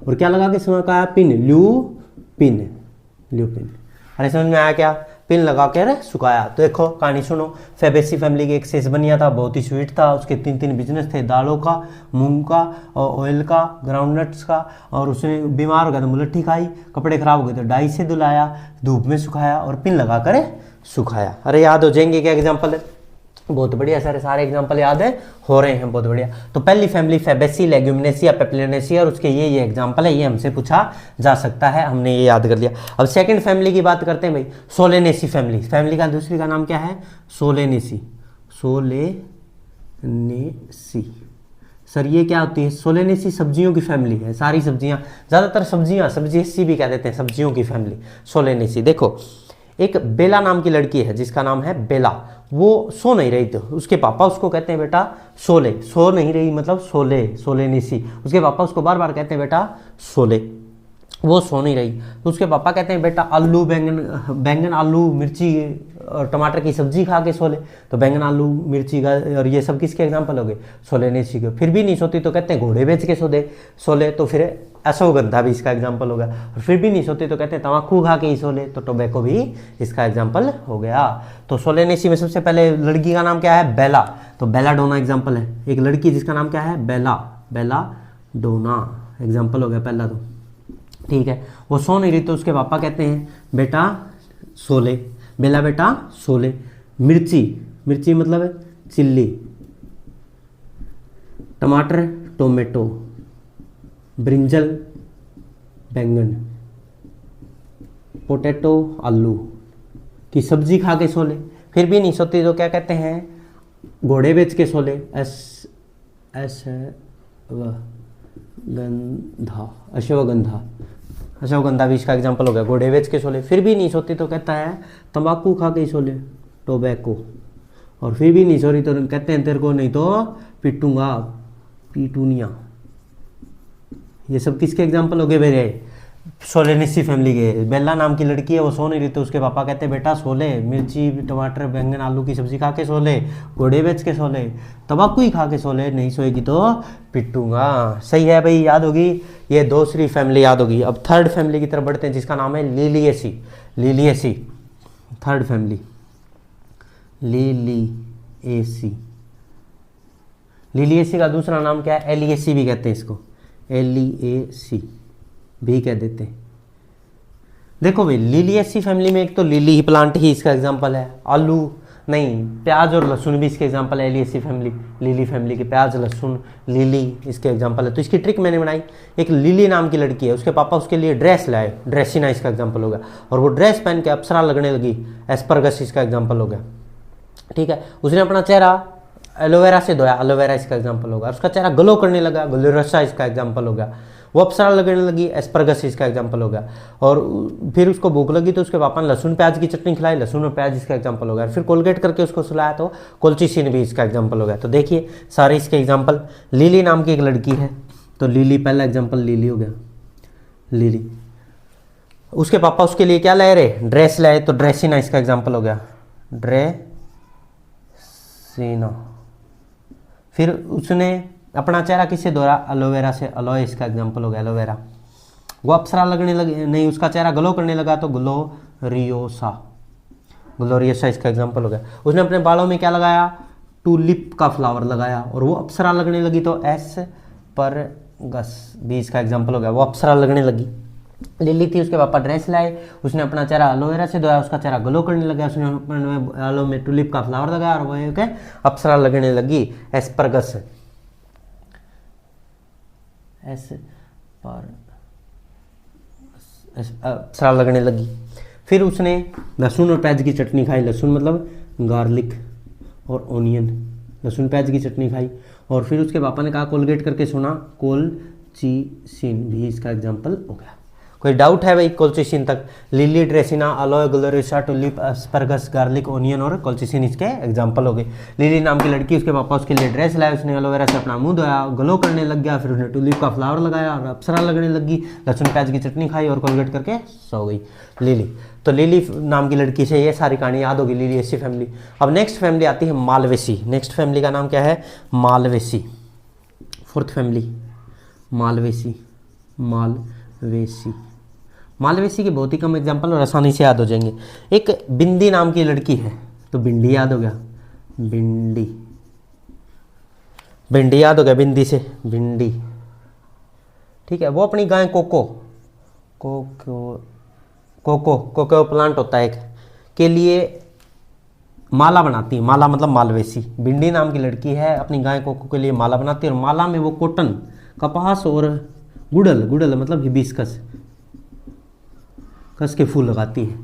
Speaker 1: और क्या लगा के सुखाया? Pin, lupin. अरे समझ में आया क्या? पिन लगा कर सुखाया। तो देखो कहानी सुनो। फैबेसी फैमिली के एक शेष बनिया था, बहुत ही स्वीट था, उसके 3 बिजनेस थे, दालों का, मूंग का, और ऑयल का, ग्राउंडनट्स का, और उसने बीमार हो गया तो मुलट्ठी खाई, कपड़े खराब हो गए तो डाई से धुलाया, धूप में सुखाया और पिन लगा कर सुखाया। अरे याद हो जाएंगे क्या एग्जाम्पल है? बहुत बढ़िया सर, सारे एग्जाम्पल याद है, हो रहे हैं, बहुत बढ़िया। तो पहली फैमिली फैबेसी, लेग्यूमिनेसी, पेप्लिनेसी, और उसके ये एग्जाम्पल है, ये हमसे पूछा जा सकता है, हमने ये याद कर लिया। अब सेकंड फैमिली की बात करते हैं भाई, सोलेनेसी फैमिली। फैमिली का दूसरी का नाम क्या है? सोलेनेसी। सर ये क्या होती है? सोलेनेसी सब्जियों की फैमिली है, सारी सब्जियां, ज़्यादातर सब्जी भी कह देते हैं, सब्जियों की फैमिली सोलेनेसी। देखो एक बेला नाम की लड़की है जिसका नाम है बेला, वो सो नहीं रही थी, उसके पापा उसको कहते हैं बेटा सोले, सो नहीं रही मतलब सोलेनेसी। उसके पापा उसको बार बार कहते हैं बेटा सोले, वो सो नहीं रही, तो उसके पापा कहते हैं बेटा आलू बैंगन आलू मिर्ची और टमाटर की सब्जी खा के सोले। तो बैंगन आलू मिर्ची का और ये सब किसके एग्जाम्पल हो गए? सोलेनेसी के। फिर भी नहीं सोती तो कहते हैं घोड़े बेच के सोले, तो फिर अश्वगंधा भी इसका एग्जाम्पल हो गया। और फिर भी नहीं सोती तो कहते हैं तम्बाकू खा के ही सोले, तो टोबैको भी इसका एग्जाम्पल हो गया। तो सोलेनेसी में सबसे पहले लड़की का नाम क्या है? बेला, तो बेलाडोना एग्जाम्पल है। एक लड़की जिसका नाम क्या है? बेलाडोना एग्जाम्पल हो गया पहला। तो ठीक है, वो सो नहीं रही तो उसके पापा कहते हैं बेटा सोले, बेला बेटा सोले। मिर्ची मतलब है चिल्ली, टमाटर टोमेटो, ब्रिंजल बैंगन, पोटैटो आलू की सब्जी खा के सोले। फिर भी नहीं सोती तो क्या कहते हैं? घोड़े बेच के सोले, अश्वगंधा भी इसका एग्जाम्पल हो गया, घोड़े बेच के सोले। फिर भी नहीं सोती तो कहता है तंबाकू खा के ही सोले, टोबैको। और फिर भी नहीं सो रही तो कहते हैं तेरे को नहीं तो पीटूंगा, पीटूनिया। ये सब किसके एग्जाम्पल हो गए मेरे? सोलेनेसी फैमिली के। बेला नाम की लड़की है, वो सो नहीं रही तो उसके पापा कहते हैं बेटा सोले, मिर्ची टमाटर बैंगन आलू की सब्जी खा के सोले, घोड़े बेच के सोले, तंबाकू ही खा के सोले, नहीं सोएगी तो पिटूंगा। सही है भाई, याद होगी। ये दूसरी फैमिली याद होगी। अब थर्ड फैमिली की तरफ बढ़ते हैं जिसका नाम है लिलिएसी। थर्ड फैमिली लिलिएसी का दूसरा नाम क्या है? एलिएसी भी कहते हैं इसको, एलिएसी भी कह देते हैं। देखो भाई लिलिएसी फैमिली में एक तो लिली ही प्लांट ही इसका एग्जांपल है, आलू नहीं प्याज और लहसुन भी इसके एग्जांपल है। एलिएसी फैमिली, लिली फैमिली के प्याज लहसुन लिली इसके एग्जांपल है। तो इसकी ट्रिक मैंने बनाई। एक लिली नाम की लड़की है, उसके पापा उसके लिए ड्रेस लाए, ड्रेसिना इसका एग्जांपल होगा, और वो ड्रेस पहन के अप्सरा लगने लगी, एस्परगस इसका एग्जांपल हो गया। ठीक है, उसने अपना चेहरा एलोवेरा से धोया, एलोवेरा इसका एग्जांपल होगा। उसका चेहरा ग्लो करने लगा, ग्लोरसा इसका एग्जांपल हो गया। वो अप्सरा लगने लगी, एस्परगस इसका एग्जांपल हो गया। और फिर उसको भूख लगी तो उसके पापा ने लहसुन प्याज की चटनी खिलाई, लहसुन और प्याज इसका एग्जांपल हो गया। फिर कोलगेट करके उसको सुलाया तो कोलचिसिन भी इसका एग्जांपल हो गया। तो देखिए सारे इसके एग्जांपल। लिली नाम की एक लड़की है, तो लिली पहला एग्जांपल लिली हो गया, लिली। उसके पापा उसके लिए क्या लाए रे, ड्रेस लाए, तो ड्रेसिना इसका एग्जाम्पल हो गया, ड्रेसिना। फिर उसने अपना चेहरा किससे धोया, एलोवेरा से, एलोए इसका एग्जाम्पल हो गया, एलोवेरा। वो अप्सरा लगने लगे, नहीं उसका चेहरा ग्लो करने लगा तो ग्लोरियोसा, ग्लोरियोसा इसका एग्जाम्पल हो गया। उसने अपने बालों में क्या लगाया, टूलिप का फ्लावर लगाया और वो अप्सरा लगने लगी तो एस्परगस भी इसका एग्जाम्पल हो गया, वो अप्सरा लगने लगी। लिली थी, उसके पापा ड्रेस लाए, उसने अपना चेहरा एलोवेरा से धोया, उसका चेहरा ग्लो करने लगा, उसने अपने बालों में टूलिप का फ्लावर लगाया और वो एक अप्सरा लगने लगी, एस्परगस, अप्सरा लगने लगी। फिर उसने लहसुन और प्याज की चटनी खाई, लहसुन मतलब गार्लिक और ओनियन, लहसुन प्याज की चटनी खाई। और फिर उसके पापा ने कहा कोलगेट करके सुना, कोलचिसिन भी इसका एग्जाम्पल हो गया। कोई डाउट है भाई कोलचिसिन तक? Lily, ड्रेसिना, alloy, gloriosa, tulip, asparagus, garlic, onion और कोलचिसिन इसके एग्जाम्पल हो गए। लिली नाम की लड़की, उसके पापा उसके लिए ड्रेस लाए, उसने एलोवेरा से अपना मुंह धोया, ग्लो करने लग गया, फिर उसने टुलिप का फ्लावर लगाया और अप्सरा लगने लगी, लहसुन प्याज की चटनी खाई और कोलगेट करके सो गई लिली। तो लिली नाम की लड़की से ये सारी कहानी याद होगी, लिली ऐसी फैमिली। अब नेक्स्ट फैमिली आती है मालवेसी। नेक्स्ट फैमिली का नाम क्या है, Malvaceae. Fourth family Malvaceae, Malvaceae. Malvaceae के बहुत ही कम एग्जाम्पल और आसानी से याद हो जाएंगे। एक बिंदी नाम की लड़की है, तो भिंडी याद हो गया, भिंडी, भिंडी याद हो गया, बिंदी से भिंडी, ठीक है। वो अपनी गाय कोको, कोको प्लांट होता है एक, के लिए माला बनाती है, माला मतलब मालवेसी। भिंडी नाम की लड़की है, अपनी गाय कोको के लिए माला बनाती है और माला में वो कॉटन, कपास और गुड़ल, गुड़ल मतलब हिबिस्कस, कस के फूल लगाती है,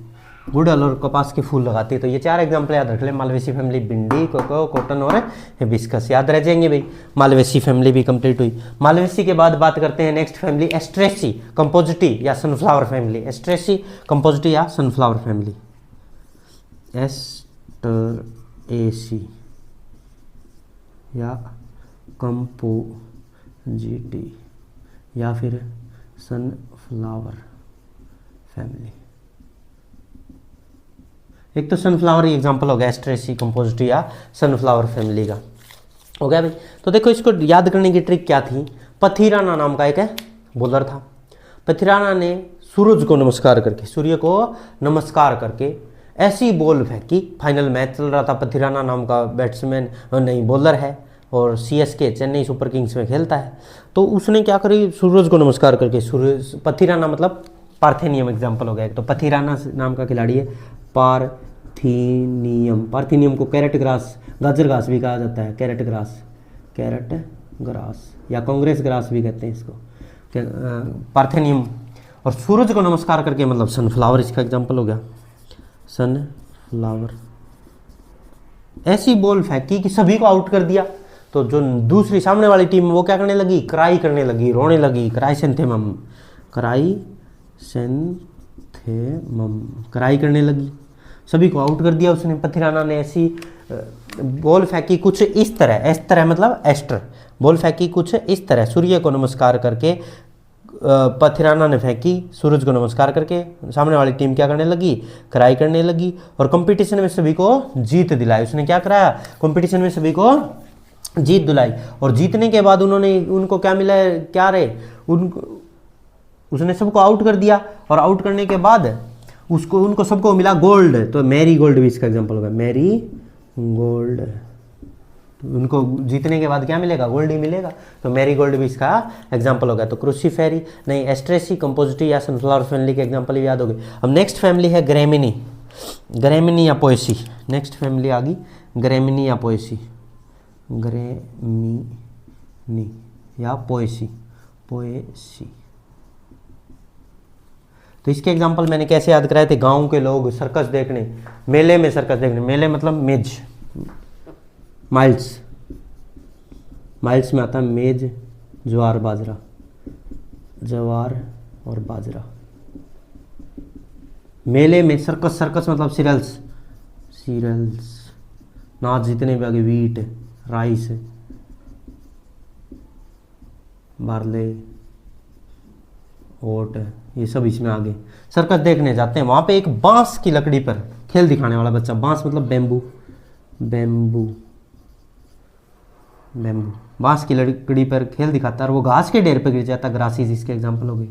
Speaker 1: गुड़ल और कपास के फूल लगाती है। तो ये चार एग्जाम्पल याद रख ले, मालवेसी फैमिली, भिंडी, कोको, कॉटन और हिबिस्कस, याद रह जाएंगे भाई। मालवेसी फैमिली भी कंप्लीट हुई। मालवेसी के बाद बात करते हैं नेक्स्ट फैमिली, एस्ट्रेसी कंपोजिटी या सनफ्लावर फैमिली। एस्ट्रेसी कंपोजिटी या सनफ्लावर फैमिली, एस्ट्रेसी या कंपोजिटी या फिर सनफ्लावर फैमिली। एक तो सनफ्लावर ही एग्जांपल हो गया, एस्ट्रेसी, कंपोजिटी या सनफ्लावर फैमिली का हो गया भाई। तो देखो इसको याद करने की ट्रिक क्या थी। पथिराना नाम का एक बॉलर था। पथिराना ने सूरज को नमस्कार करके, सूर्य को नमस्कार करके ऐसी बॉल फेंकी। फाइनल मैच चल रहा था, पथिराना नाम का बैट्समैन नहीं बॉलर है और सीएसके चेन्नई सुपर किंग्स में खेलता है। तो उसने क्या करी, सूरज को नमस्कार करके, सूरज, पथिराना मतलब पार्थेनियम एग्जाम्पल हो गया। तो पथिराना नाम का खिलाड़ी है, पार्थेनियम। पार्थेनियम को कैरेट ग्रास, गाजर घास भी कहा जाता है, कैरेट ग्रास, कैरेट ग्रास या कांग्रेस ग्रास भी कहते हैं इसको, पार्थेनियम। और सूरज को नमस्कार करके मतलब सनफ्लावर इसका एग्जाम्पल हो गया, सनफ्लावर। ऐसी बॉल फेंकी कि सभी को आउट कर दिया। तो जो दूसरी सामने वाली टीम वो क्या करने लगी, क्राई करने लगी, रोने लगी, क्राइसेंथेमम, क्राइसेंथेमम, क्राई करने लगी, सभी को आउट कर दिया उसने। पथिराना ने ऐसी बॉल फेंकी कुछ इस तरह, इस तरह मतलब एस्टर, बॉल फेंकी कुछ इस तरह, सूर्य को नमस्कार करके पथिराना ने फेंकी, सूरज को नमस्कार करके। सामने वाली टीम क्या करने लगी, क्राई करने लगी और कंपटीशन में सभी को जीत दिलाई। उसने क्या कराया, कंपटीशन में सभी को जीत दिलाई। और जीतने के बाद उनको क्या मिला, क्या रे, उसने सबको आउट कर दिया और आउट करने के बाद उनको सबको मिला गोल्ड। तो मैरी गोल्ड भी इसका एग्जांपल होगा, मैरी गोल्ड। उनको जीतने के बाद क्या मिलेगा, गोल्ड ही मिलेगा। तो मैरी गोल्ड भी इसका एग्जांपल होगा। तो क्रूसीफेरी नहीं, एस्ट्रेसी, कंपोजिटी या सनफ्लावर फैमिली के एग्जांपल भी याद हो गए। अब नेक्स्ट फैमिली है ग्रेमिनी, ग्रेमिनी या पोएसी। नेक्स्ट फैमिली आ गई ग्रेमिनी या पोएसी, ग्रेमिनी या पोएसी, पोएसी। तो इसके एग्जांपल मैंने कैसे याद कराए थे, गांव के लोग सर्कस देखने, मेले में सर्कस देखने, मेले मतलब मेज, माइल्स, माइल्स में आता है मेज, ज्वार बाजरा, ज्वार और बाजरा। मेले में सर्कस, सर्कस मतलब सीरियल्स, सीरियल्स, नाच जितने भी आगे, वीट, राइस, बार्ले ओट, ये सब इसमें आ गए। सर्कस देखने जाते हैं, वहाँ पे एक बांस की लकड़ी पर खेल दिखाने वाला बच्चा, बांस मतलब बेम्बू, बेम्बू, बेम्बू, बांस की लकड़ी पर खेल दिखाता है और वो घास के ढेर पर गिर जाता है, ग्रासीज इसके एग्जाम्पल हो गए,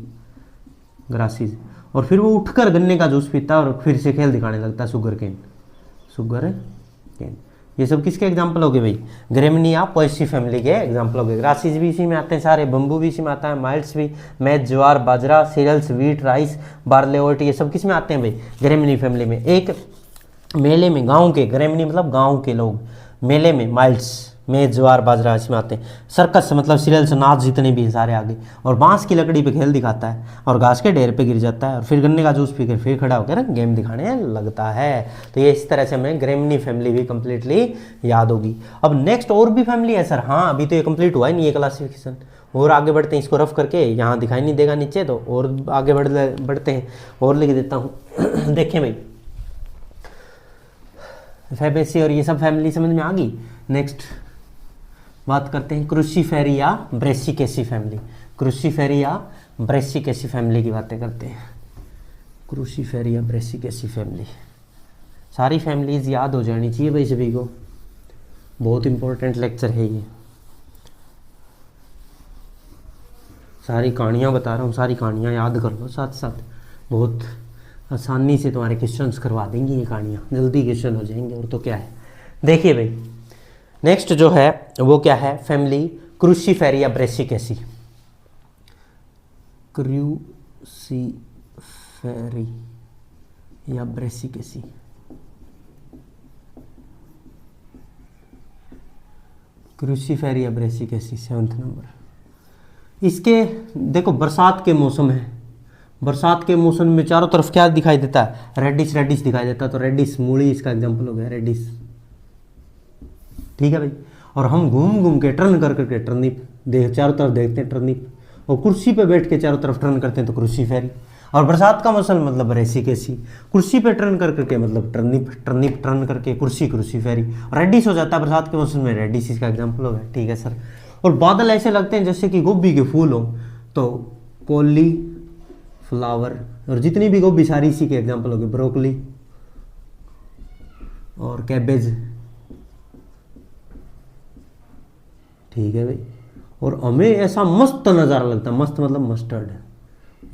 Speaker 1: ग्रासीज। और फिर वो उठकर गन्ने का जूस पीता है और फिर से खेल दिखाने लगता है, शुगर केन, शुगर केन। ये सब किसके एग्जाम्पल हो गए भाई? ग्रेमिनिया पोएसी फैमिली के एग्जाम्पल हो गए। ग्रासीज भी इसी में आते हैं सारे, बम्बू भी इसी में आता है, माइल्स भी, मैज, ज्वार, बाजरा, सीरियल्स, वीट, राइस, बार्ले, ओट, ये सब किस में आते हैं भाई? ग्रेमिनी फैमिली में। एक मेले में गांव के, ग्रेमिनी मतलब गांव के लोग, मेले में माइल्स, मेज, ज्वार, बाजरा इसमें आते हैं। सर्कस मतलब सीरियल्स, नाच जितने भी हैं सारे आगे। और बांस की लकड़ी पे खेल दिखाता है और घास के ढेर पे गिर जाता है और फिर गन्ने का जूस पीकर फिर खड़ा होकर गेम दिखाने लगता है। तो ये इस तरह से हमें ग्रेमिनी फैमिली भी कंप्लीटली याद होगी। अब नेक्स्ट और भी फैमिली है सर? हाँ, अभी तो ये कंप्लीट हुआ ही नहीं है क्लासिफिकेशन, और आगे बढ़ते हैं। इसको रफ करके यहाँ दिखाई नहीं देगा नीचे, तो और आगे बढ़ते हैं और लिख देता हूँ। देखें भाई, फैबेसी और ये सब फैमिली समझ में आ गई। नेक्स्ट बात करते हैं क्रूसीफेरी या ब्रेसिकेसी फैमिली। क्रूसीफेरी या ब्रेसिकेसी फैमिली की बातें करते हैं। क्रूसीफेरी या ब्रेसिकेसी फैमिली, सारी फैमिलीज याद हो जानी चाहिए भाई सभी को, बहुत इंपॉर्टेंट लेक्चर है ये। सारी कहानियाँ बता रहा हूँ, सारी कहानियाँ याद कर लो साथ साथ, बहुत आसानी से तुम्हारे क्वेश्चंस करवा देंगी ये कहानियाँ, जल्दी क्वेश्चन हो जाएंगे। और तो क्या है, देखिए भाई नेक्स्ट जो है वो क्या है? फैमिली क्रूसीफेरी या ब्रेसिकेसी। क्रूसीफेरी या ब्रेसिकेसी, क्रूसीफेरी या ब्रेसिकेसी 7th नंबर। इसके देखो, बरसात के मौसम है, बरसात के मौसम में चारों तरफ क्या दिखाई देता है? रेडिश रेडिश दिखाई देता है। तो रेडिश, मूली इसका एग्जांपल हो गया, रेडिश, ठीक है भाई। और हम घूम घूम के टर्न कर करके टर्निप चारों तरफ देखते हैं, टर्निप। और कुर्सी पे बैठ के चारों तरफ टर्न करते हैं तो क्रूसीफेरी। और बरसात का मौसम मतलब ब्रेसिकेसी, कुर्सी पे टर्न कर करके मतलब टर्निप, टर्निप टर्न करके कुर्सी, क्रूसीफेरी। रेडिश हो जाता है बरसात के मौसम में, रेडिश इसका एग्जाम्पल हो गया, ठीक है सर। और बादल ऐसे लगते हैं जैसे कि गोभी के फूल हो, तो कोली फ्लावर। और जितनी भी गोभी सारी इसी के एग्जाम्पल हो गए, ब्रोकली और कैबेज, ठीक है भाई। और हमें ऐसा मस्त नज़ारा लगता है, मस्त मतलब मस्टर्ड,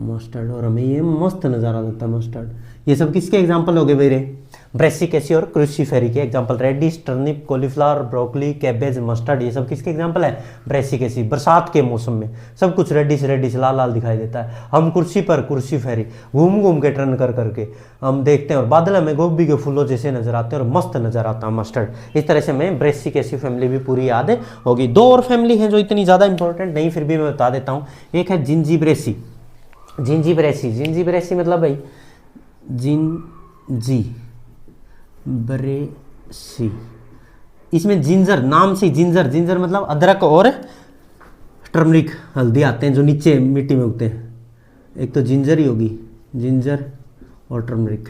Speaker 1: मस्टर्ड, और हमें ये मस्त नज़ारा लगता है मस्टर्ड। ये सब किसके एग्जाम्पल हो गए भाई रे? ब्रेसिकेसी और क्रूसीफेरी के example. Radish, turnip, cauliflower, broccoli, cabbage, mustard, ये सब किसके एग्जाम्पल है? ब्रेसिकेसी। बरसात के मौसम में सब कुछ रेडिश रेडिश, लाल लाल दिखाई देता है। हम कुर्सी पर क्रूसीफेरी घूम घूम के टर्न कर करके हम देखते हैं, और बादल में गोभी के फूलों जैसे नजर आते हैं और मस्त नजर आता है मस्टर्ड। इस तरह से हमें ब्रेसिकेसी फैमिली भी पूरी याद होगी। दो और फैमिली हैं जो इतनी ज़्यादा इंपॉर्टेंट नहीं, फिर भी मैं बता देता हूँ। एक है जिंजीब्रेसी। जिंजीब्रेसी, जिंजीब्रेसी मतलब भाई जिंजी ब्रेसी, इसमें जिंजर नाम से, जिंजर, जिंजर मतलब अदरक और टर्मरिक, हल्दी आते हैं जो नीचे मिट्टी में उगते हैं। एक तो जिंजर ही होगी, जिंजर और टर्मरिक,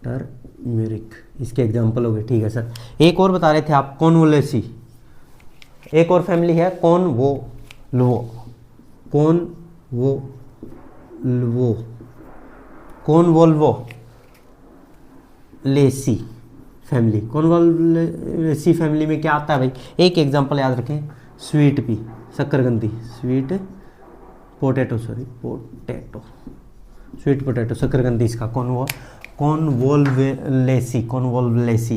Speaker 1: टर्मरिक इसके एग्जाम्पल हो गए, ठीक है सर। एक और बता रहे थे आप, कॉर्नवोलिसी। एक और फैमिली है कॉर्नवोल्वो, कॉर्नवोल्वो, Convolvulaceae family. Convolvulaceae family में क्या आता है भाई? एक एग्जांपल याद रखें, स्वीट पी, शक्करकंदी, sweet potato, sorry potato, sweet potato, शक्करकंदी इसका कॉर्नवोलेसी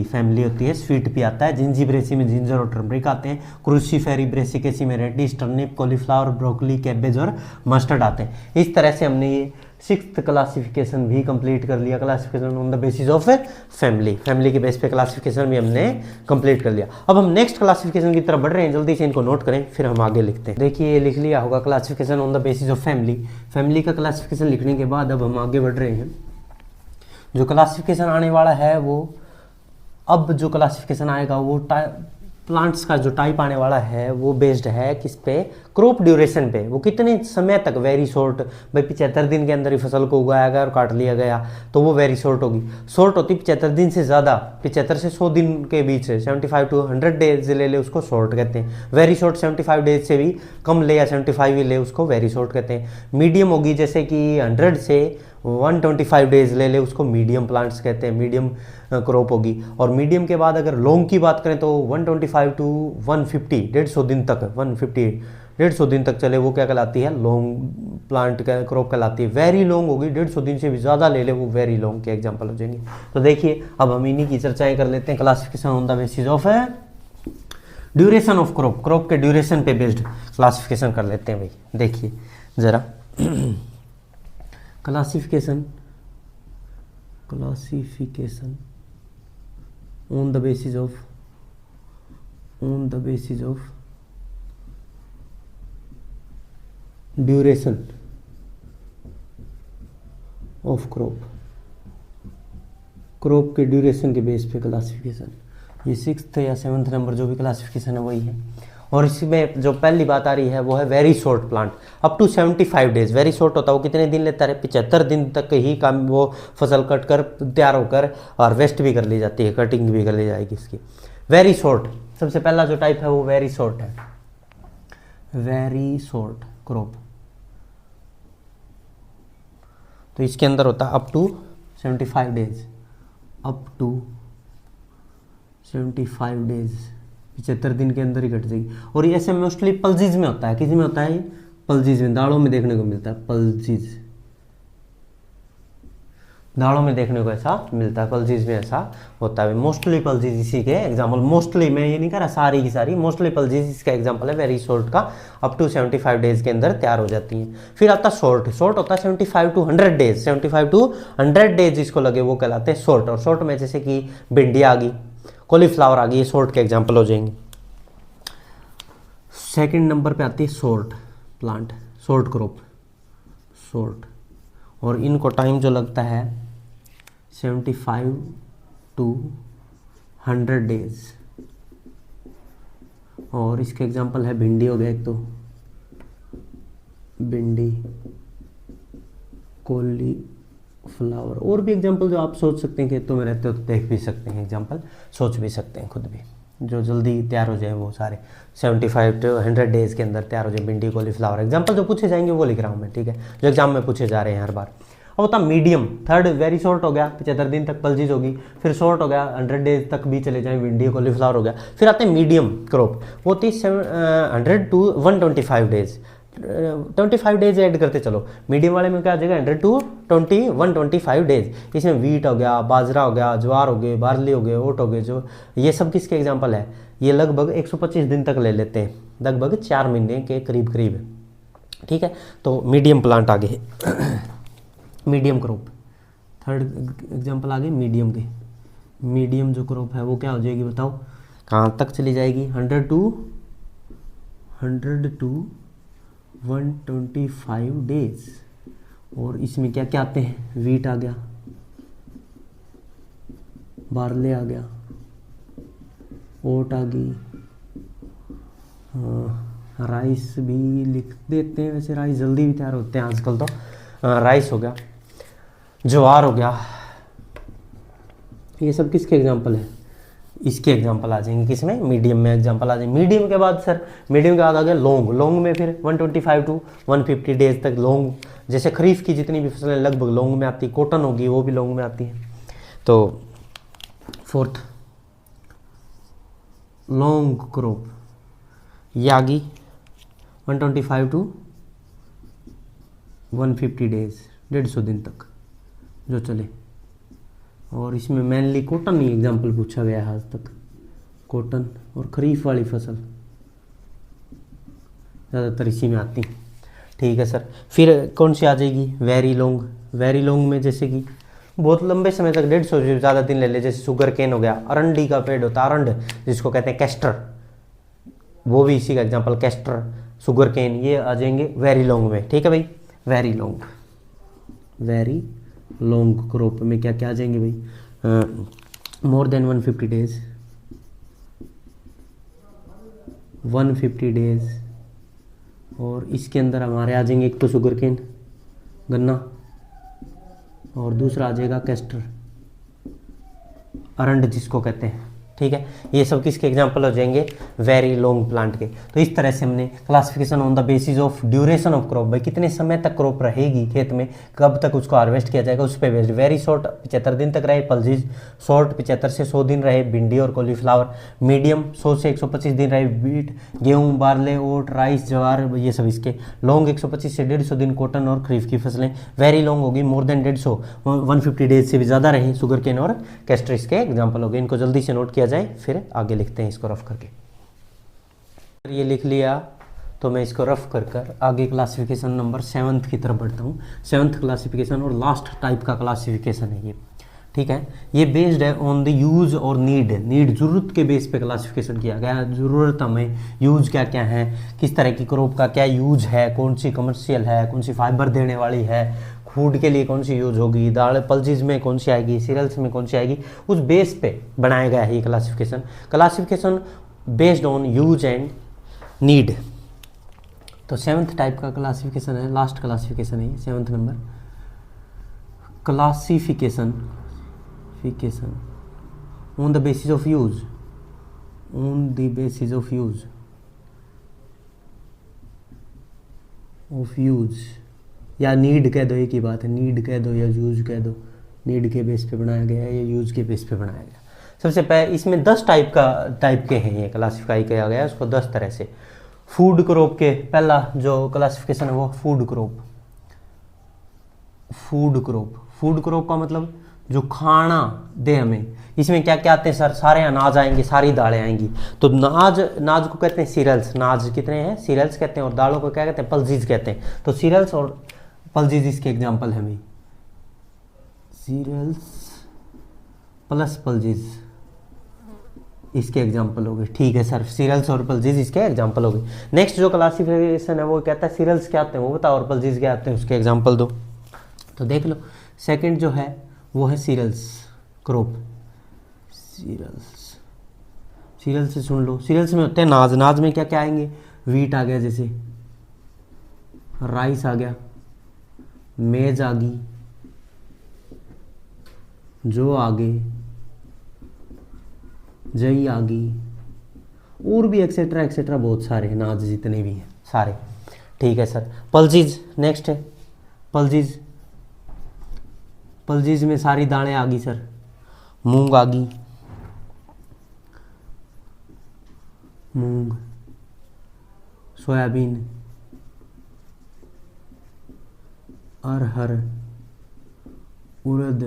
Speaker 1: फैमिली होती है। स्वीट पी आता है। जिंजीब्रेसी में जिंजर और टर्मरिक आते हैं। क्रूसीफेरी ब्रेसिकेसी में radish, turnip, cauliflower, broccoli, cabbage और मस्टर्ड आते हैं। इस तरह से हमने ये 6th क्लासिफिकेशन भी कंप्लीट कर लिया। Classification on the basis of family, family के बेस पे क्लासिफिकेशन भी हमने कंप्लीट कर लिया। अब हम नेक्स्ट क्लासिफिकेशन की तरफ बढ़ रहे हैं, जल्दी से इनको नोट करें फिर हम आगे लिखते हैं। देखिए ये लिख लिया होगा classification on the basis of family. Family का क्लासिफिकेशन लिखने के बाद अब हम आगे बढ़ रहे हैं। जो क्लासिफिकेशन आने वाला है वो, अब जो क्लासिफिकेशन आएगा वो प्लांट्स का जो टाइप आने वाला है वो बेस्ड है किस पे, क्रॉप ड्यूरेशन पे। वो कितने समय तक, वेरी शॉर्ट, भाई 75 दिन के अंदर ही फसल को उगाया गया और काट लिया गया तो वो वेरी शॉर्ट होगी। शॉर्ट होती 75 दिन से ज़्यादा, 75 से 100 दिन के बीच है, 75 to 100 डेज ले ले उसको शॉर्ट कहते हैं। वेरी शॉर्ट 75 डेज से भी कम ले या 75 ही ले उसको वेरी शॉर्ट कहते हैं। मीडियम होगी जैसे कि 100 से 125 डेज ले ले उसको मीडियम प्लांट्स कहते हैं, मीडियम क्रॉप होगी। और मीडियम के बाद अगर लॉन्ग की बात करें तो 125 to 150, 150 दिन तक, 150 150 दिन तक चले वो क्या कहलाती है, लॉन्ग प्लांट का क्रॉप कहलाती है। वेरी लॉन्ग होगी, 150 दिन से भी ज़्यादा ले ले वो वेरी लॉन्ग के एग्जाम्पल हो जाएंगे। तो देखिए अब हम इन्हीं की चर्चाएं कर लेते हैं। Classification on the basis of duration of crop, crop के ड्यूरेशन पे बेस्ड क्लासिफिकेशन कर लेते हैं भाई। देखिए ज़रा classification on the basis of duration of crop के ड्यूरेशन के बेस पे क्लासिफिकेशन। ये 6th या 7th नंबर जो भी क्लासिफिकेशन है वही है। और इसमें जो पहली बात आ रही है वो है very short plant, up to 75 days. Very short होता है वो कितने दिन लेता है, 75 दिन तक ही काम, वो फसल कट कर तैयार होकर हार्वेस्ट भी कर ली जाती है, कटिंग भी कर ली जाएगी इसकी। वेरी शॉर्ट सबसे पहला जो टाइप है वो वेरी शॉर्ट है, वेरी शॉर्ट क्रॉप। तो इसके अंदर होता है up to 75 days, up to 75 days, 75 दिन के अंदर ही कट जाएगी। और ये ऐसे मोस्टली पल्जीज में होता है, किसी में होता है, पल्जीज में, दालों में देखने को मिलता है, पल्जीज, दालों में देखने को ऐसा मिलता है, पल्जीज में ऐसा होता है। मोस्टली पल्जीज इसी के एग्जाम्पल, मोस्टली मैं ये नहीं कह रहा सारी की सारी, मोस्टली पल्जीज इसका एग्जाम्पल है वेरी शॉर्ट का, अप टू 75 डेज के अंदर तैयार हो जाती हैं। फिर आता शॉर्ट, शॉर्ट होता है 75 to 100 डेज, 75 to 100 डेज जिसको लगे वो कहलाते हैं शॉर्ट। और शॉर्ट में जैसे कि भिंडी आ गई, कॉलीफ्लावर आ गई, ये शॉर्ट के एग्जाम्पल हो जाएंगे। सेकंड नंबर पे आती है short plant, short crop, short. और इनको टाइम जो लगता है 75 to 100 डेज। और इसके एग्जाम्पल है भिंडी हो गया एक तो, भिंडी, कॉलीफ्लावर। और भी एग्जाम्पल जो आप सोच सकते हैं, खेतों में रहते हो तो देख भी सकते हैं, एग्जाम्पल सोच भी सकते हैं खुद भी, जो जल्दी तैयार हो जाए वो सारे 75 to 100 डेज के अंदर तैयार हो जाए। भिंडी, कॉलीफ्लावर एग्जाम्पल जो पूछे जाएंगे वो लिख रहा हूँ मैं, ठीक है, जो एग्जाम में पूछे जा रहे हैं हर बार। अब होता मीडियम, थर्ड वेरी शॉर्ट हो गया, 75 दिन तक पल्जीज होगी। फिर शॉर्ट हो गया, 100 डेज तक भी चले जाएं, भिंडी, कॉलीफ्लावर हो गया। फिर आते हैं मीडियम क्रॉप, वो होती है 100 to 125 डेज, 25 डेज ऐड करते चलो। मीडियम वाले में क्या आ जाएगा, 100 to 125 डेज। इसमें वीट हो गया, बाजरा हो गया, ज्वार हो गए, बार्ली हो गए, ओट हो गए, जो ये सब किसके एग्जाम्पल है, ये लगभग 125 दिन तक ले लेते हैं, लगभग 4 महीने के करीब करीब, ठीक है। तो मीडियम प्लांट आगे मीडियम क्रॉप, थर्ड एग्जाम्पल आगे मीडियम के। मीडियम जो क्रॉप है वो क्या हो जाएगी बताओ, कहाँ तक चली जाएगी, 100 to 125 डेज। और इसमें क्या क्या आते हैं, वीट आ गया, बार्ले आ गया, ओट आ गई, राइस भी लिख देते हैं, वैसे राइस जल्दी भी तैयार होते हैं आजकल तो, राइस हो गया, ज्वार हो गया। ये सब किसके एग्जाम्पल है, इसके एग्जाम्पल आ जाएंगे किसमें, मीडियम में एग्जाम्पल आ जाएंगे। मीडियम के बाद सर, मीडियम के बाद आ गया लॉन्ग, लॉन्ग में फिर 125 to 150 डेज तक लॉन्ग, जैसे खरीफ की जितनी भी फसलें लगभग लॉन्ग में आती है, कॉटन होगी वो भी लॉन्ग में आती है। तो फोर्थ लॉन्ग क्रॉप ये आ गई 125 to 150 डेज, 150 दिन तक जो चले। और इसमें मेनली कॉटन ही एग्जाम्पल पूछा गया है आज तक, कॉटन और खरीफ वाली फसल ज़्यादातर इसी में आती, ठीक है सर। फिर कौन सी आ जाएगी, वेरी लॉन्ग। वेरी लॉन्ग में जैसे कि बहुत लंबे समय तक, 150 से ज़्यादा दिन ले ले, जैसे शुगर केन हो गया, अरंडी का पेड़ होता है, अरंड जिसको कहते हैं कैस्टर, वो भी इसी का एग्जाम्पल, कैस्टर, शुगर केन, ये आ जाएंगे वेरी लॉन्ग में, ठीक है भाई। Very long, very long crop में क्या क्या आ जाएंगे भाई, मोर देन 150 डेज, 150 डेज, और इसके अंदर हमारे आ जाएंगे एक तो शुगर केन गन्ना, और दूसरा आ जाएगा कैस्टर अरंड जिसको कहते हैं। ठीक है, ये सब किसके एग्जांपल हो जाएंगे, वेरी लॉन्ग प्लांट के। तो इस तरह से हमने classification on the basis of duration of crop, भाई कितने समय तक क्रॉप रहेगी खेत में, कब तक उसको हार्वेस्ट किया जाएगा, उस पर बेस्ड। वेरी शॉर्ट 75 दिन तक रहे पल्जीज, शॉर्ट 75 से 100 दिन रहे भिंडी और कॉलीफ्लावर, मीडियम 100 से 125 दिन रहे बीट, गेहूँ, बारले, ओट, राइस, ज्वार, ये सब इसके। लॉन्ग 125 से 150 दिन कॉटन और खरीफ की फसलें। वेरी लॉन्ग होगी मोर देन 150, 150 डेज से भी ज़्यादा रहे शुगर केन और कैस्टर इसके एग्जाम्पल हो गए। इनको जल्दी से नोट किया जाए, फिर आगे लिखते हैं इसको रफ करके। ये लिख लिया तो मैं इसको रफ कर आगे क्लासिफिकेशन नंबर 7th की तरफ बढ़ता हूँ। 7th क्लासिफिकेशन और लास्ट टाइप का क्लासिफिकेशन है ये। ठीक है, ये बेस्ड है ऑन द यूज और नीड, जरूरत के बेस पे क्लासिफिकेशन किया गया। जरूरत हमें, यूज क्या क्या है, किस तरह की क्रॉप का क्या यूज है, कौन सी कमर्शियल है, कौन सी फाइबर देने वाली है, फूड के लिए कौन सी यूज होगी, दाल पल्जीज में कौन सी आएगी, सीरियल्स में कौन सी आएगी, उस बेस पे बनाया गया है ये classification based on use and need. तो 7th टाइप का क्लासिफिकेशन है, लास्ट क्लासिफिकेशन है ये 7th number. Classification on the basis of use, या नीड कह दो, एक ही बात है, नीड कह दो या यूज कह दो। नीड के बेस पे बनाया गया है या यूज के बेस पे बनाया गया। सबसे पहले इसमें 10 टाइप के हैं, ये क्लासिफाई किया गया है उसको 10 तरह से। फूड क्रॉप के पहला जो क्लासिफिकेशन है वो फूड क्रॉप का मतलब जो खाना दे हमें। इसमें क्या क्या आते हैं सर, सारे अनाज आएंगे, सारी दालें आएंगी। तो नाज को कहते हैं सीरियल्स, नाज कितने हैं, सीरियल्स कहते हैं, और दालों को क्या कहते हैं, पल्जीज कहते हैं। तो सीरियल्स और पल्जीज इसके एग्जाम्पल है भाई, सीरियल्स प्लस पल्जीज इसके एग्जाम्पल हो गए। ठीक है सर, सीरियल्स और पल्जीज इसके एग्जाम्पल हो गए। नेक्स्ट जो क्लासिफिकेशन है वो कहता है सीरियल्स क्या आते हैं वो बताओ, और पल्जीज क्या आते हैं उसके एग्जाम्पल दो। तो देख लो, सेकंड जो है वो है सीरियल्स क्रॉप। सीरियल्स से सुन लो, सीरियल्स में होते हैं नाज में क्या क्या आएंगे, वीट आ गया, जैसे राइस आ गया, मेज आ गई, जो आ गई, जई आ गई, और भी एक्सेट्रा एक्सेट्रा बहुत सारे नाज जितने भी हैं सारे। ठीक है सर, पल्जीज नेक्स्ट है। पल्जीज में सारी दालें आ गई सर, मूंग आ गई, मूंग, सोयाबीन, अरहर, उड़द,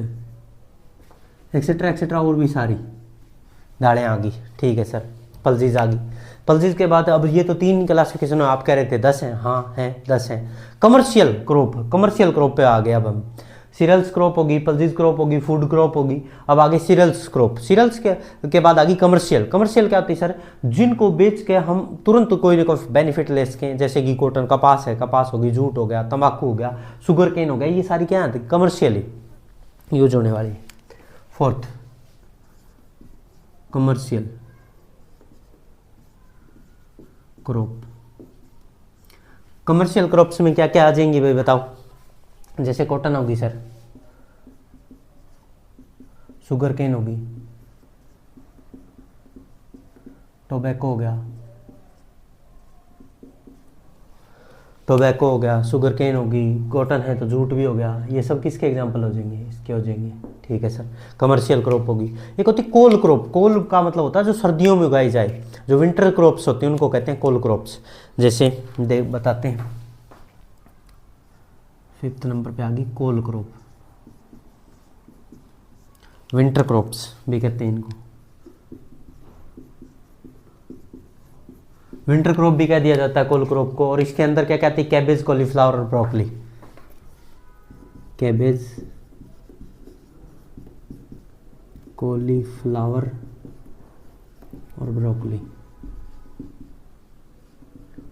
Speaker 1: एक्सेट्रा एक्सेट्रा और भी सारी दालें आ गई। ठीक है सर, पल्जीज आ गई। पल्जीज के बाद अब ये तो 3 क्लासिफिकेशन आप कह रहे थे 10 हैं, हाँ हैं 10 हैं। कमर्शियल क्रॉप पे आ गए अब हम। सीरियल्स क्रॉप होगी, पल्जीज क्रॉप होगी, फूड क्रॉप होगी, अब आगे सीरियल्स क्रॉप। सीरियल्स के बाद आ गई कमर्शियल क्या होती है सर, जिनको बेच के हम तुरंत कोई ना कोई बेनिफिट ले सकें, जैसे कि कॉटन, कपास होगी, जूट हो गया, तंबाकू हो गया, शुगर केन हो गया, ये सारी क्या आती है, कमर्शियली यूज होने वाली। 4th commercial crop. Commercial crops में क्या क्या आ जाएंगी भाई बताओ, जैसे कॉटन होगी सर, शुगर केन होगी, टोबैको हो गया, शुगर केन होगी, कॉटन है तो जूट भी हो गया। ये सब किसके एग्जांपल हो जाएंगे, इसके हो जाएंगे। ठीक है सर, कमर्शियल क्रॉप होगी। एक होती कोल क्रॉप। कोल का मतलब होता है जो सर्दियों में उगाई जाए, जो विंटर क्रॉप्स होती हैं उनको कहते हैं कोल क्रॉप्स। जैसे बताते हैं, 5th नंबर पे आ गई कोल क्रॉप। विंटर क्रॉप्स भी कहते हैं इनको, विंटर क्रॉप भी कह दिया जाता है कोल क्रॉप को। और इसके अंदर क्या कहते हैं, कैबेज, कॉलीफ्लावर और ब्रोकली। कैबेज, कॉलीफ्लावर और ब्रोकली,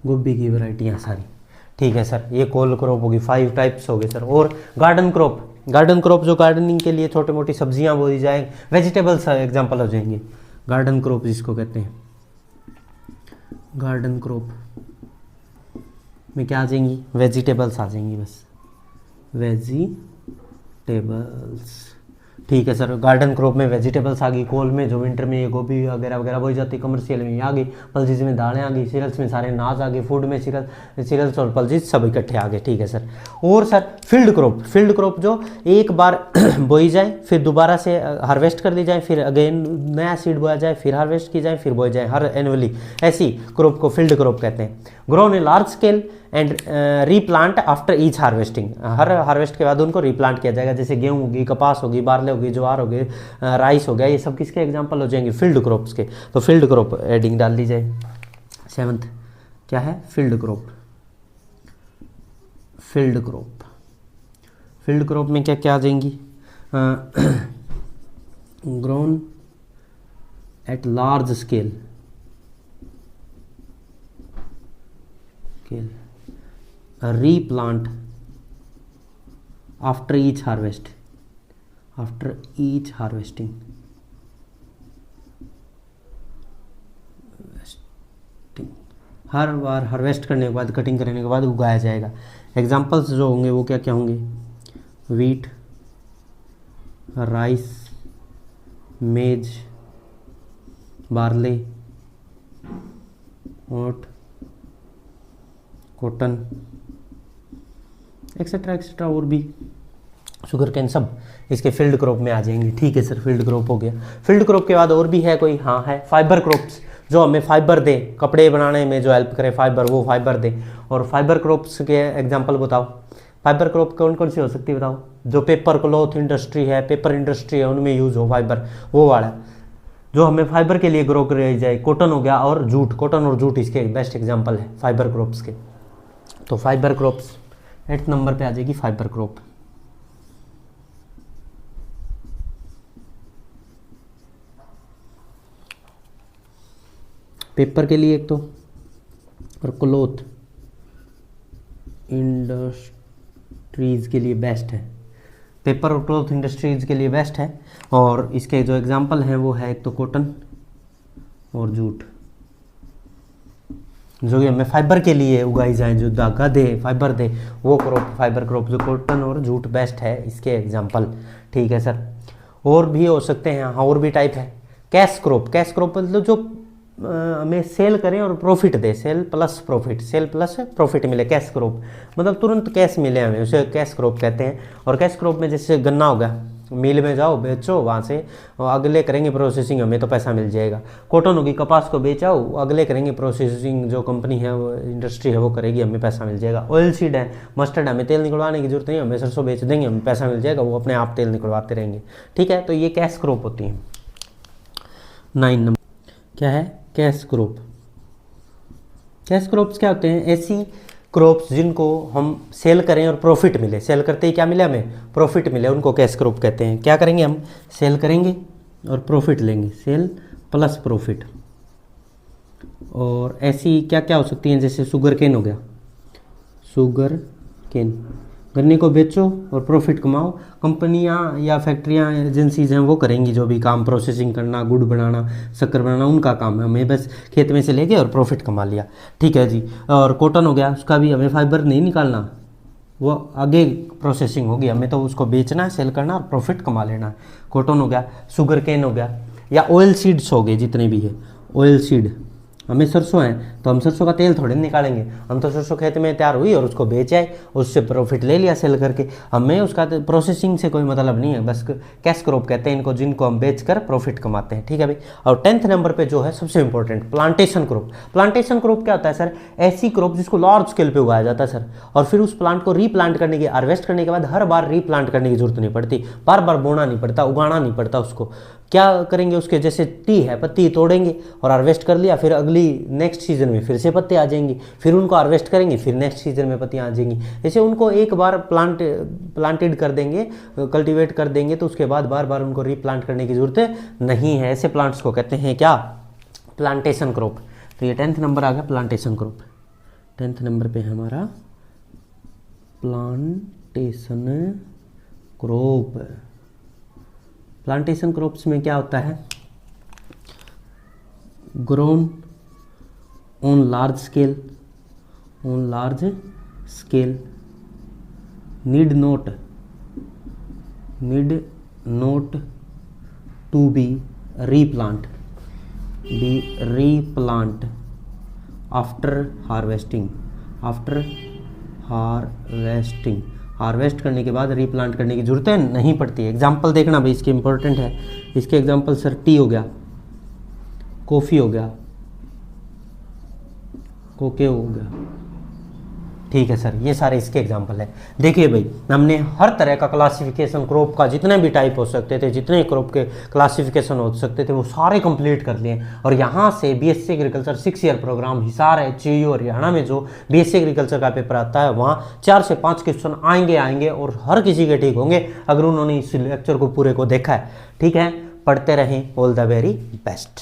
Speaker 1: गोभी की वैरायटियाँ सारी। ठीक है सर, ये कोल क्रॉप होगी। 5 टाइप्स हो गए सर। और गार्डन क्रॉप जो गार्डनिंग के लिए छोटी मोटी सब्जियां बोई जाए, वेजिटेबल्स एग्जांपल हो जाएंगे। गार्डन क्रॉप जिसको कहते हैं, गार्डन क्रॉप में क्या आ जाएंगी, वेजिटेबल्स आ जाएंगी, बस वेजिटेबल्स। ठीक है सर, गार्डन क्रॉप में वेजिटेबल्स आ गई, कोल में जो विंटर में ये गोभी वगैरह वगैरह बोई जाती है, कमर्शियल में ये आ गई, पल्सेस में दालें आ गई, सीरियल्स में सारे अनाज आ गए, फूड में सीरियल्स और पल्सेस सब इकट्ठे आ गए। ठीक है सर। और सर फील्ड क्रॉप जो एक बार बोई जाए, फिर दोबारा से हार्वेस्ट कर ली जाए, फिर अगेन नया सीड बोया जाए, फिर हार्वेस्ट की जाए, फिर बोई जाए हर एनुअली, ऐसी क्रॉप को फील्ड क्रॉप कहते हैं। Grown in large scale and replant after each harvesting, her harvest के बाद उनको रीप्लांट किया जाएगा, जैसे गेहूं होगी, कपास होगी, बारले होगी, ज्वार होगी, राइस हो गया, ये सब किसके एग्जांपल हो जाएंगे, फील्ड क्रॉप्स के। तो फील्ड क्रॉप एडिंग डाल दी जाए। 7th क्या है, फील्ड क्रॉप। फील्ड क्रॉप में क्या क्या आ जाएंगी, grown at large scale, replant after each harvesting, her bar harvest करने के बाद, कटिंग करने के बाद उगाया जाएगा। एग्जाम्पल्स जो होंगे वो क्या क्या होंगे, वीट, राइस, मेज, बार्ले, ओट, कॉटन, एक्सेट्रा एक्सेट्रा, और भी शुगर कैन, सब इसके फील्ड क्रॉप में आ जाएंगे। ठीक है सर, फील्ड क्रॉप हो गया। फील्ड क्रॉप के बाद और भी है कोई, हाँ है, फाइबर क्रॉप्स, जो हमें फाइबर दे, कपड़े बनाने में जो हेल्प करे फाइबर, वो फाइबर दे। और फाइबर क्रॉप्स के एग्जांपल बताओ, फाइबर क्रॉप कौन कौन सी हो सकती है बताओ, जो पेपर क्लॉथ इंडस्ट्री है, पेपर इंडस्ट्री है, उनमें यूज हो फाइबर, वो वाला जो हमें फाइबर के लिए ग्रो कराई जाए। कॉटन हो गया और जूट, कॉटन और जूट इसके बेस्ट एग्जाम्पल है फाइबर क्रॉप्स के। तो फाइबर क्रॉप्स 8th नंबर पे आ जाएगी फाइबर क्रॉप। पेपर के लिए एक तो, और क्लॉथ इंडस्ट्रीज के लिए बेस्ट है, पेपर और क्लॉथ इंडस्ट्रीज के लिए बेस्ट है। और इसके जो एग्जांपल हैं वो है एक तो कॉटन और जूट, जो कि हमें फाइबर के लिए उगाई जाए, जो धागा दे, फाइबर दे, वो क्रॉप फाइबर क्रॉप, जो कॉटन और जूट बेस्ट है इसके एग्जांपल। ठीक है सर। और भी हो सकते हैं, हाँ और भी टाइप है। कैश क्रॉप मतलब जो हमें सेल करें और प्रॉफिट दे, सेल प्लस प्रॉफिट मिले, कैश क्रॉप मतलब तुरंत कैश मिले हमें, उसे कैश क्रॉप कहते हैं। और कैश क्रॉप में जैसे गन्ना हो गया, मिल में जाओ बेचो, वहाँ से अगले करेंगे प्रोसेसिंग, हमें तो पैसा मिल जाएगा। कॉटन होगी, कपास को बेचाओ, अगले करेंगे प्रोसेसिंग, जो कंपनी है वो इंडस्ट्री है वो करेगी, हमें पैसा मिल जाएगा। ऑयल सीड है, मस्टर्ड, हमें तेल निकलवाने की जरूरत नहीं, हमें सरसों बेच देंगे, हमें पैसा मिल जाएगा, वो अपने आप तेल निकलवाते रहेंगे। ठीक है, तो ये कैश क्रॉप होती है। 9 नंबर क्या है, कैश क्रॉप। कैश क्रॉप्स क्या होते हैं, ऐसी क्रॉप्स जिनको हम सेल करें और प्रॉफिट मिले, सेल करते ही क्या मिले हमें, प्रॉफिट मिले, उनको कैश क्रॉप कहते हैं। क्या करेंगे हम, सेल करेंगे और प्रॉफिट लेंगे, सेल प्लस प्रॉफिट। और ऐसी क्या क्या हो सकती हैं, जैसे शुगर केन हो गया, शुगर केन, गन्ने को बेचो और प्रॉफिट कमाओ। कंपनियां या फैक्ट्रियां, एजेंसीज हैं वो करेंगी जो भी काम, प्रोसेसिंग करना, गुड़ बनाना, शक्कर बनाना, उनका काम है, हमें बस खेत में से लेके और प्रॉफिट कमा लिया। ठीक है जी। और कॉटन हो गया, उसका भी हमें फाइबर नहीं निकालना, वो आगे प्रोसेसिंग होगी, हमें तो उसको बेचना है, सेल करना और प्रॉफिट कमा लेना है। कॉटन हो गया, शुगर केन हो गया, या ऑयल सीड्स हो गए जितने भी है, ऑयल सीड, हमें सरसों है तो हम सरसों का तेल थोड़े निकालेंगे, हम तो सरसों खेत में तैयार हुई और उसको बेच आए, उससे प्रॉफिट ले लिया सेल करके, हमें उसका प्रोसेसिंग से कोई मतलब नहीं है, बस कैश क्रॉप कहते हैं इनको, जिनको हम बेचकर प्रॉफिट कमाते हैं। ठीक है भाई। और 10th नंबर पे जो है सबसे important, plantation crop. Plantation crop क्या होता है सर, ऐसी क्रॉप जिसको लार्ज स्केल पे उगाया जाता है सर, और फिर उस प्लांट को रीप्लांट करने की, हार्वेस्ट करने के बाद हर बार रीप्लांट करने की जरूरत नहीं पड़ती, बार बार बोना नहीं पड़ता, उगाना नहीं पड़ता उसको। क्या करेंगे, उसके जैसे टी है, पत्ती तोड़ेंगे और हार्वेस्ट कर लिया, फिर अगली नेक्स्ट सीजन में फिर से पत्ते आ जाएंगी, फिर उनको हार्वेस्ट करेंगे, फिर नेक्स्ट सीजन में पत्तियाँ आ जाएंगी। जैसे उनको एक बार प्लांटेड कर देंगे, कल्टीवेट कर देंगे, तो उसके बाद बार बार उनको रीप्लांट करने की जरूरत नहीं है। ऐसे प्लांट्स को कहते हैं क्या, प्लांटेशन क्रॉप। तो ये 10th नंबर आ गया, प्लांटेशन क्रॉप। 10th नंबर पे हमारा प्लांटेशन क्रॉप। प्लांटेशन क्रॉप्स में क्या होता है, grown on large scale need not to be replant after harvesting harvest करने के बाद रीप्लांट करने की जरूरत नहीं पड़ती। एग्जाम्पल देखना भाई, इसके इंपॉर्टेंट है। इसके एग्जाम्पल सर टी हो गया, कॉफ़ी हो गया, कोके हो गया, ठीक है सर, ये सारे इसके एग्जाम्पल है। देखिए भाई, हमने हर तरह का क्लासिफिकेशन क्रॉप का, जितने भी टाइप हो सकते थे, जितने क्रॉप के क्लासिफिकेशन हो सकते थे, वो सारे कंप्लीट कर लिए। और यहाँ से BSc agriculture 6 year programme Hisar HU और हरियाणा में जो बीएससी एग्रीकल्चर का पेपर आता है, वहाँ 4 से 5 क्वेश्चन आएंगे और हर किसी के ठीक होंगे अगर उन्होंने इस लेक्चर को पूरे को देखा है। ठीक है, पढ़ते रहें। All the very best.